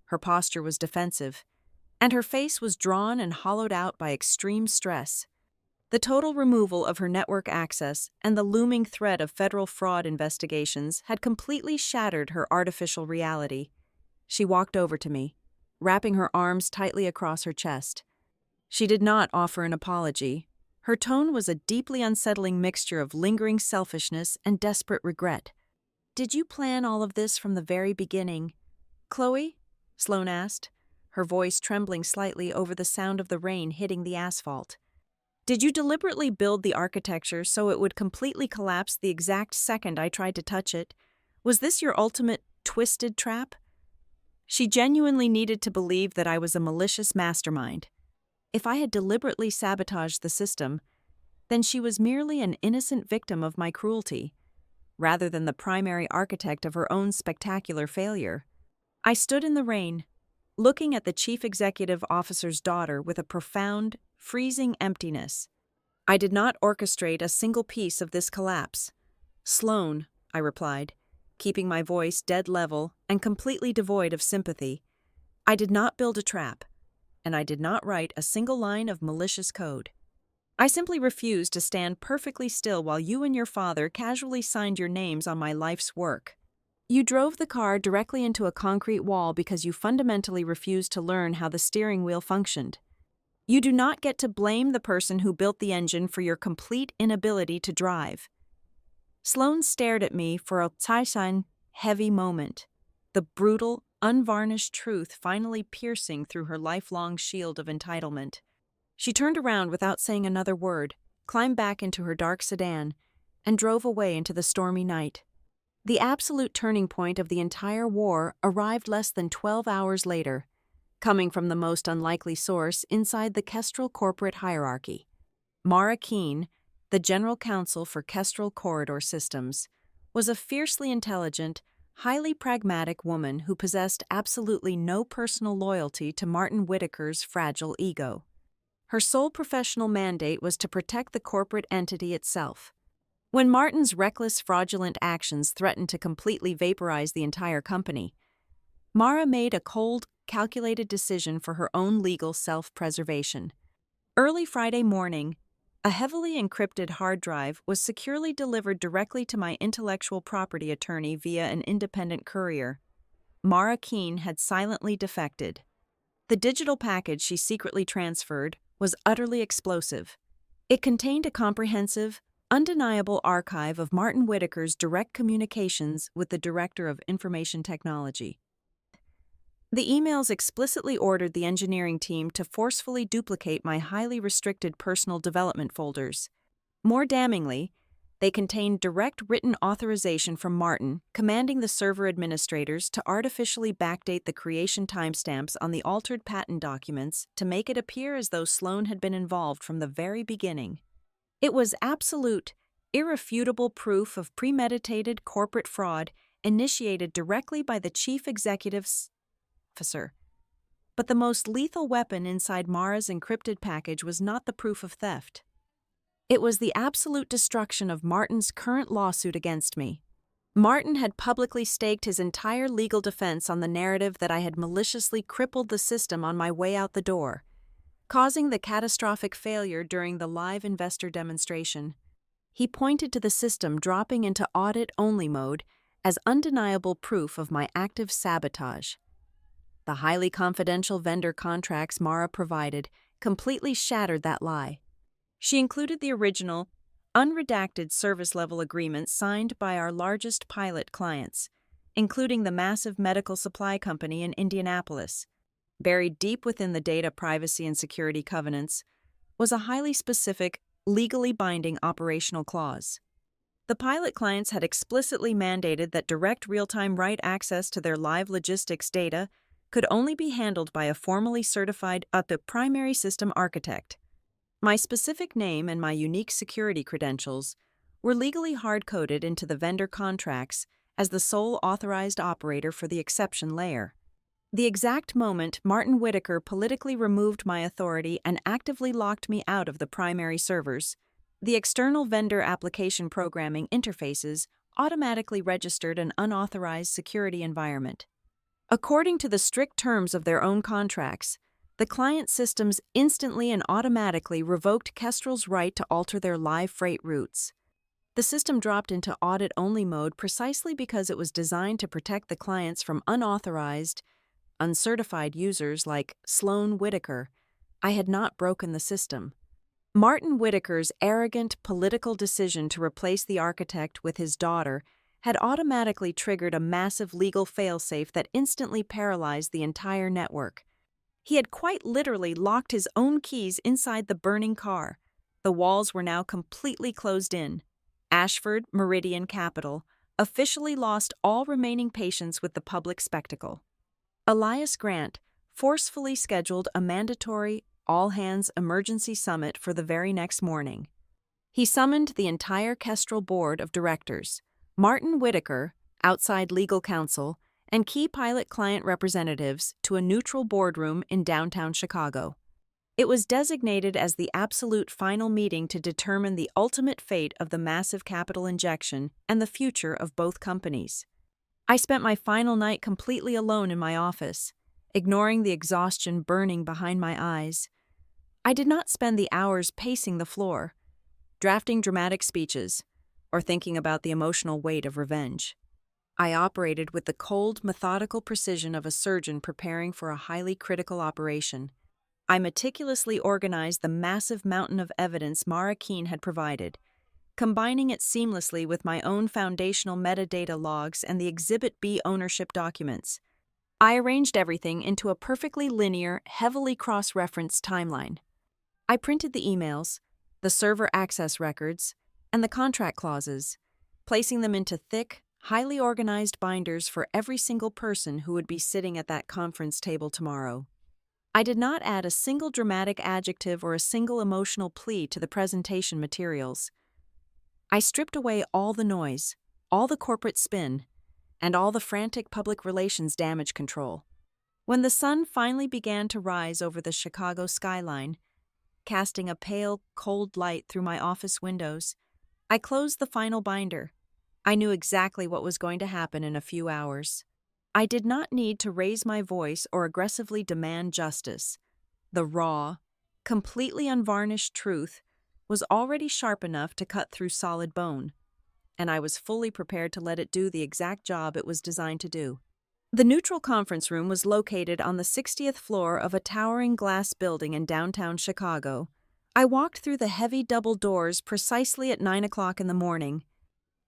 Her posture was defensive, and her face was drawn and hollowed out by extreme stress. The total removal of her network access and the looming threat of federal fraud investigations had completely shattered her artificial reality. She walked over to me, wrapping her arms tightly across her chest. She did not offer an apology. Her tone was a deeply unsettling mixture of lingering selfishness and desperate regret. "Did you plan all of this from the very beginning, Chloe?" Sloane asked, her voice trembling slightly over the sound of the rain hitting the asphalt. "Did you deliberately build the architecture so it would completely collapse the exact second I tried to touch it? Was this your ultimate twisted trap?" She genuinely needed to believe that I was a malicious mastermind. If I had deliberately sabotaged the system, then she was merely an innocent victim of my cruelty, rather than the primary architect of her own spectacular failure. I stood in the rain, looking at the chief executive officer's daughter with a profound, freezing emptiness. I did not orchestrate a single piece of this collapse. "Sloane," I replied, keeping my voice dead level and completely devoid of sympathy. "I did not build a trap, and I did not write a single line of malicious code. I simply refused to stand perfectly still while you and your father casually signed your names on my life's work. You drove the car directly into a concrete wall because you fundamentally refused to learn how the steering wheel functioned. You do not get to blame the person who built the engine for your complete inability to drive." Sloane stared at me for a heavy moment, the brutal, unvarnished truth finally piercing through her lifelong shield of entitlement. She turned around without saying another word, climbed back into her dark sedan, and drove away into the stormy night. The absolute turning point of the entire war arrived less than 12 hours later, coming from the most unlikely source inside the Kestrel corporate hierarchy. Mara Keene, the general counsel for Kestrel Corridor Systems, was a fiercely intelligent, highly pragmatic woman who possessed absolutely no personal loyalty to Martin Whitaker's fragile ego. Her sole professional mandate was to protect the corporate entity itself. When Martin's reckless, fraudulent actions threatened to completely vaporize the entire company, Mara made a cold, calculated decision for her own legal self-preservation. Early Friday morning, a heavily encrypted hard drive was securely delivered directly to my intellectual property attorney via an independent courier. Mara Keene had silently defected. The digital package she secretly transferred was utterly explosive. It contained a comprehensive, undeniable archive of Martin Whitaker's direct communications with the Director of Information Technology. The emails explicitly ordered the engineering team to forcefully duplicate my highly restricted personal development folders. More damningly, they contained direct written authorization from Martin commanding the server administrators to artificially backdate the creation timestamps on the altered patent documents to make it appear as though Sloane had been involved from the very beginning. It was absolute, irrefutable proof of premeditated corporate fraud initiated directly by the chief executive officer. But the most lethal weapon inside Mara's encrypted package was not the proof of theft. It was the absolute destruction of Martin's current lawsuit against me. Martin had publicly staked his entire legal defense on the narrative that I had maliciously crippled the system on my way out the door, causing the catastrophic failure during the live investor demonstration. He pointed to the system dropping into audit-only mode as undeniable proof of my active sabotage. The highly confidential vendor contracts Mara provided completely shattered that lie. She included the original, unredacted service-level agreements signed by our largest pilot clients, including the massive medical supply company in Indianapolis. Buried deep within the data privacy and security covenants was a highly specific, legally binding operational clause. The pilot clients had explicitly mandated that direct real-time write access to their live logistics data could only be handled by a formally certified primary system architect. My specific name and my unique security credentials were legally hard-coded into the vendor contracts as the sole authorized operator for the exception layer. The exact moment Martin Whitaker politically removed my authority and actively locked me out of the primary servers, The external vendor application programming interfaces automatically registered an unauthorized security environment. According to the strict terms of their own contracts, the client systems instantly and automatically revoked Kestrel's right to alter their live freight routes. The system dropped into audit-only mode precisely because it was designed to protect the clients from unauthorized, uncertified users like Sloan Whitaker. I had not broken the system. Martin Whitaker's arrogant political decision to replace the architect with his daughter had automatically triggered a massive legal failsafe that instantly paralyzed the entire network. He had quite literally locked his own keys inside the burning car. The walls were now completely closed in. Ashford Meridian Capital officially lost all remaining patience with the public spectacle. Elias Grant forcefully scheduled a mandatory all-hands emergency summit for the very next morning. He summoned the entire Kestrel board of directors, Martin Whitaker, outside legal counsel, and key pilot client representatives to a neutral boardroom in downtown Chicago. It was designated as the absolute final meeting to determine the ultimate fate of the massive capital injection and the future of both companies. I spent my final night completely alone in my office, ignoring the exhaustion burning behind my eyes. I did not spend the hours pacing the floor, drafting dramatic speeches, or thinking about the emotional weight of revenge. I operated with the cold, methodical precision of a surgeon preparing for a highly critical operation. I meticulously organized the massive mountain of evidence Mara Keene had provided, combining it seamlessly with my own foundational metadata logs and the Exhibit B ownership documents. I arranged everything into a perfectly linear, heavily cross-referenced timeline. I printed the emails, the server access records, and the contract clauses, placing them into thick, highly organized binders for every single person who would be sitting at that conference table tomorrow. I did not add a single dramatic adjective or a single emotional plea to the presentation materials. I stripped away all the noise, all the corporate spin, and all the frantic public relations damage control. When the sun finally began to rise over the Chicago skyline, casting a pale, cold light through my office windows, I closed the final binder. I knew exactly what was going to happen in a few hours. I did not need to raise my voice or aggressively demand justice. The raw, completely unvarnished truth was already sharp enough to cut through solid bone, and I was fully prepared to let it do the exact job it was designed to do. The neutral conference room was located on the 60th floor of a towering glass building in downtown Chicago. I walked through the heavy double doors precisely at 9 o'clock in the morning.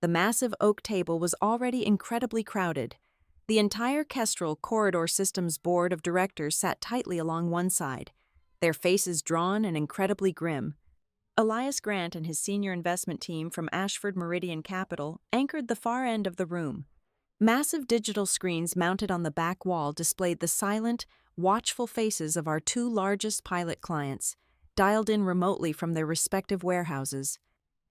The massive oak table was already incredibly crowded. The entire Kestrel Corridor Systems Board of Directors sat tightly along one side, their faces drawn and incredibly grim. Elias Grant and his senior investment team from Ashford Meridian Capital anchored the far end of the room. Massive digital screens mounted on the back wall displayed the silent, watchful faces of our two largest pilot clients, dialed in remotely from their respective warehouses.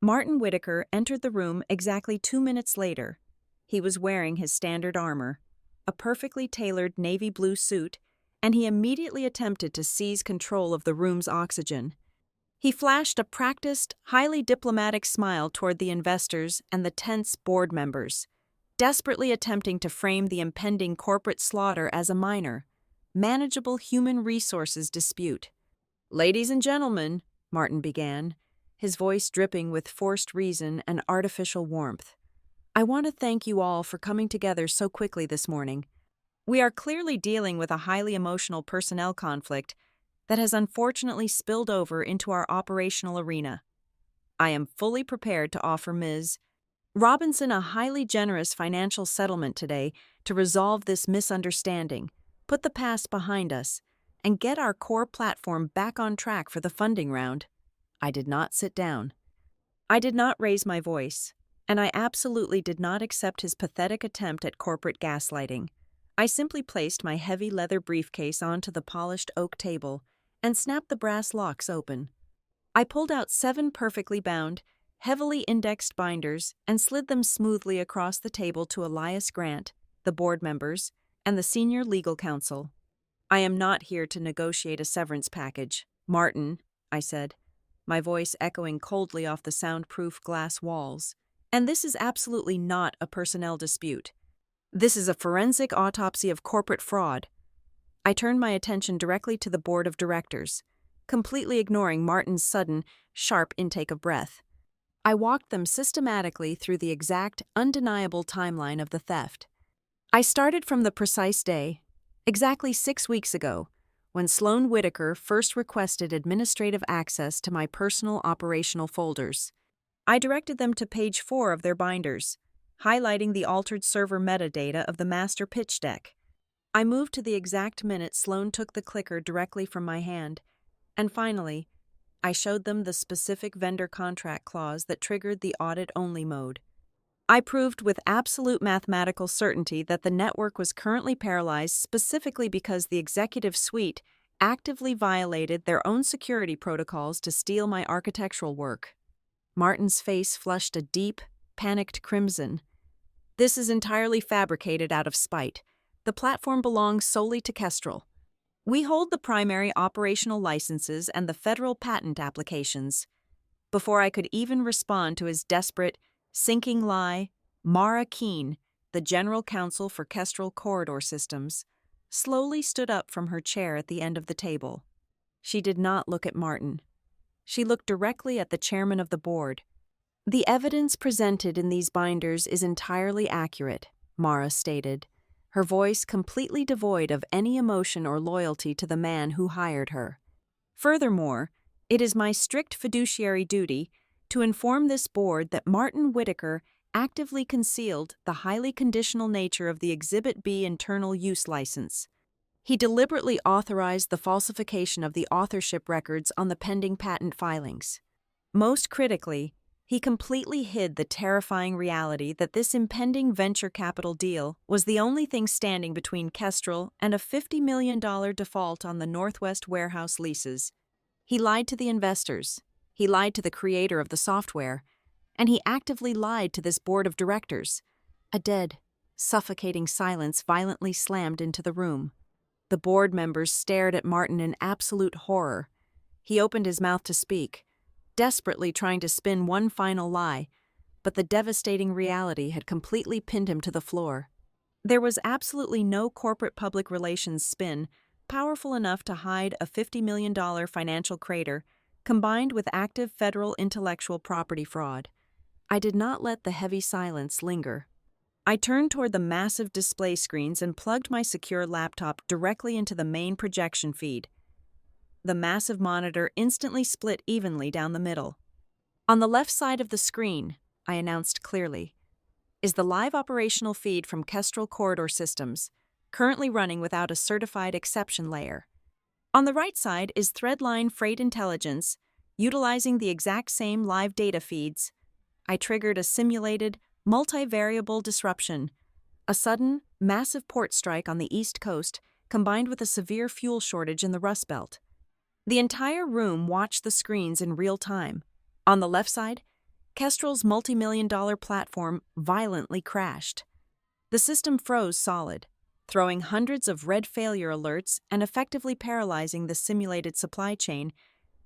Martin Whitaker entered the room exactly 2 minutes later. He was wearing his standard armor, a perfectly tailored navy blue suit, and he immediately attempted to seize control of the room's oxygen. He flashed a practiced, highly diplomatic smile toward the investors and the tense board members, desperately attempting to frame the impending corporate slaughter as a minor, manageable human resources dispute. "Ladies and gentlemen," Martin began, his voice dripping with forced reason and artificial warmth, "I want to thank you all for coming together so quickly this morning. We are clearly dealing with a highly emotional personnel conflict that has unfortunately spilled over into our operational arena. I am fully prepared to offer Ms. Robinson a highly generous financial settlement today to resolve this misunderstanding, put the past behind us, and get our core platform back on track for the funding round." I did not sit down. I did not raise my voice, and I absolutely did not accept his pathetic attempt at corporate gaslighting. I simply placed my heavy leather briefcase onto the polished oak table and snapped the brass locks open. I pulled out 7 perfectly bound, heavily indexed binders and slid them smoothly across the table to Elias Grant, the board members, and the senior legal counsel. "I am not here to negotiate a severance package, Martin," I said. my voice echoing coldly off the soundproof glass walls. And this is absolutely not a personnel dispute. This is a forensic autopsy of corporate fraud. I turned my attention directly to the board of directors, completely ignoring Martin's sudden, sharp intake of breath. I walked them systematically through the exact, undeniable timeline of the theft. I started from the precise day, exactly 6 weeks ago, when Sloan Whitaker first requested administrative access to my personal operational folders. I directed them to page 4 of their binders, highlighting the altered server metadata of the master pitch deck. I moved to the exact minute Sloan took the clicker directly from my hand, and finally, I showed them the specific vendor contract clause that triggered the audit-only mode. I proved with absolute mathematical certainty that the network was currently paralyzed specifically because the executive suite actively violated their own security protocols to steal my architectural work. Martin's face flushed a deep, panicked crimson. This is entirely fabricated out of spite. The platform belongs solely to Kestrel. We hold the primary operational licenses and the federal patent applications. Before I could even respond to his desperate, sinking lie, Mara Keene, the general counsel for Kestrel Corridor Systems, slowly stood up from her chair at the end of the table. She did not look at Martin. She looked directly at the chairman of the board. "The evidence presented in these binders is entirely accurate," Mara stated, her voice completely devoid of any emotion or loyalty to the man who hired her. "Furthermore, it is my strict fiduciary duty to inform this board that Martin Whitaker actively concealed the highly conditional nature of the Exhibit B internal use license. He deliberately authorized the falsification of the authorship records on the pending patent filings. Most critically, he completely hid the terrifying reality that this impending venture capital deal was the only thing standing between Kestrel and a $50 million default on the Northwest warehouse leases. He lied to the investors, he lied to the creator of the software, and he actively lied to this board of directors." A dead, suffocating silence violently slammed into the room. The board members stared at Martin in absolute horror. He opened his mouth to speak, desperately trying to spin one final lie, but the devastating reality had completely pinned him to the floor. There was absolutely no corporate public relations spin powerful enough to hide a $50 million financial crater combined with active federal intellectual property fraud. I did not let the heavy silence linger. I turned toward the massive display screens and plugged my secure laptop directly into the main projection feed. The massive monitor instantly split evenly down the middle. "On the left side of the screen," I announced clearly, "is the live operational feed from Kestrel Corridor Systems, currently running without a certified exception layer. On the right side is Threadline Freight Intelligence, utilizing the exact same live data feeds. I triggered a simulated, multivariable disruption, a sudden, massive port strike on the East Coast combined with a severe fuel shortage in the Rust Belt. The entire room watched the screens in real time. On the left side, Kestrel's multi-million-dollar platform violently crashed. The system froze solid, throwing hundreds of red failure alerts and effectively paralyzing the simulated supply chain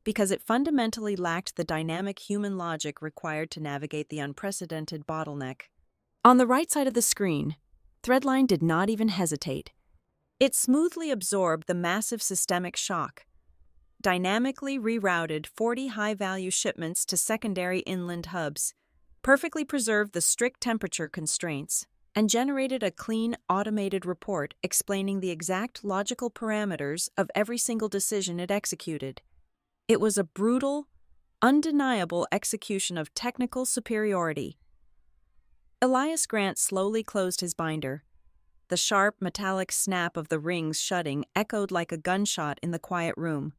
because it fundamentally lacked the dynamic human logic required to navigate the unprecedented bottleneck. On the right side of the screen, Threadline did not even hesitate. It smoothly absorbed the massive systemic shock, dynamically rerouted 40 high-value shipments to secondary inland hubs, perfectly preserved the strict temperature constraints, and generated a clean, automated report explaining the exact logical parameters of every single decision it executed. It was a brutal, undeniable execution of technical superiority. Elias Grant slowly closed his binder. The sharp, metallic snap of the rings shutting echoed like a gunshot in the quiet room.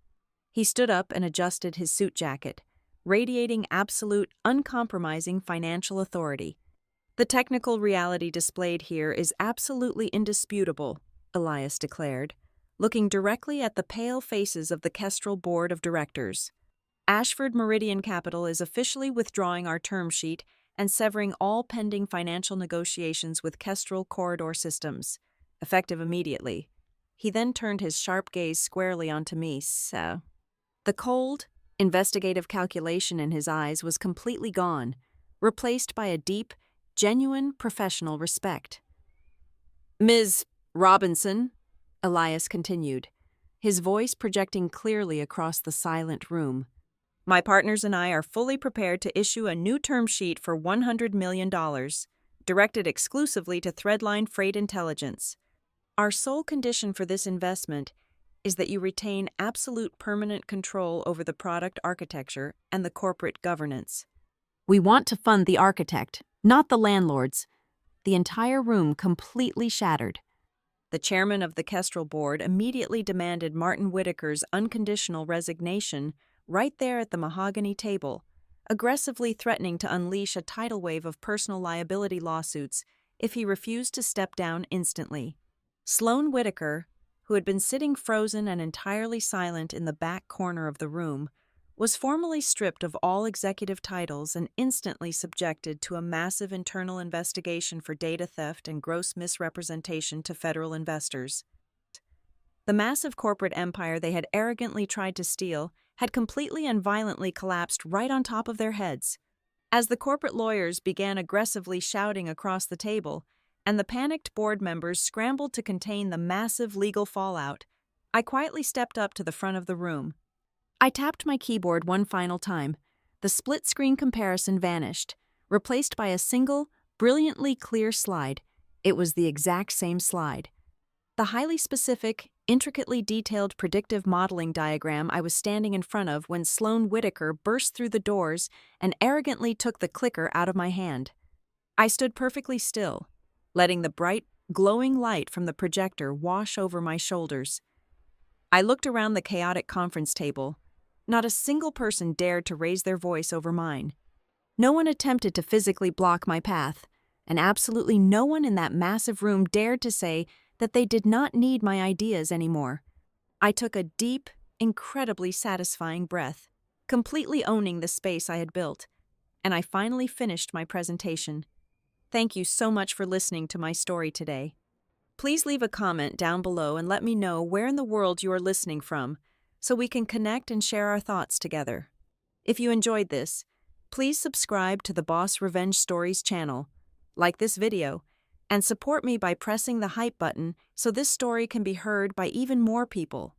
He stood up and adjusted his suit jacket, radiating absolute, uncompromising financial authority. "The technical reality displayed here is absolutely indisputable," Elias declared, looking directly at the pale faces of the Kestrel Board of Directors. "Ashford Meridian Capital is officially withdrawing our term sheet and severing all pending financial negotiations with Kestrel Corridor Systems, effective immediately." He then turned his sharp gaze squarely onto me. The cold, Investigative calculation in his eyes was completely gone, replaced by a deep, genuine professional respect. "Ms. Robinson," Elias continued, his voice projecting clearly across the silent room, "my partners and I are fully prepared to issue a new term sheet for $100 million, directed exclusively to Threadline Freight Intelligence. Our sole condition for this investment is that you retain absolute permanent control over the product architecture and the corporate governance. We want to fund the architect, not the landlords." The entire room completely shattered. The chairman of the Kestrel board immediately demanded Martin Whitaker's unconditional resignation right there at the mahogany table, aggressively threatening to unleash a tidal wave of personal liability lawsuits if he refused to step down instantly. Sloane Whitaker, who had been sitting frozen and entirely silent in the back corner of the room, was formally stripped of all executive titles and instantly subjected to a massive internal investigation for data theft and gross misrepresentation to federal investors. The massive corporate empire they had arrogantly tried to steal had completely and violently collapsed right on top of their heads. As the corporate lawyers began aggressively shouting across the table, and the panicked board members scrambled to contain the massive legal fallout, I quietly stepped up to the front of the room. I tapped my keyboard one final time. The split-screen comparison vanished, replaced by a single, brilliantly clear slide. It was the exact same slide. The highly specific, intricately detailed predictive modeling diagram I was standing in front of when Sloane Whitaker burst through the doors and arrogantly took the clicker out of my hand. I stood perfectly still, letting the bright, glowing light from the projector wash over my shoulders. I looked around the chaotic conference table. Not a single person dared to raise their voice over mine. No one attempted to physically block my path, and absolutely no one in that massive room dared to say that they did not need my ideas anymore. I took a deep, incredibly satisfying breath, completely owning the space I had built, and I finally finished my presentation. Thank you so much for listening to my story today. Please leave a comment down below and let me know where in the world you are listening from, so we can connect and share our thoughts together. If you enjoyed this, please subscribe to the Boss Revenge Stories channel, like this video, and support me by pressing the hype button so this story can be heard by even more people.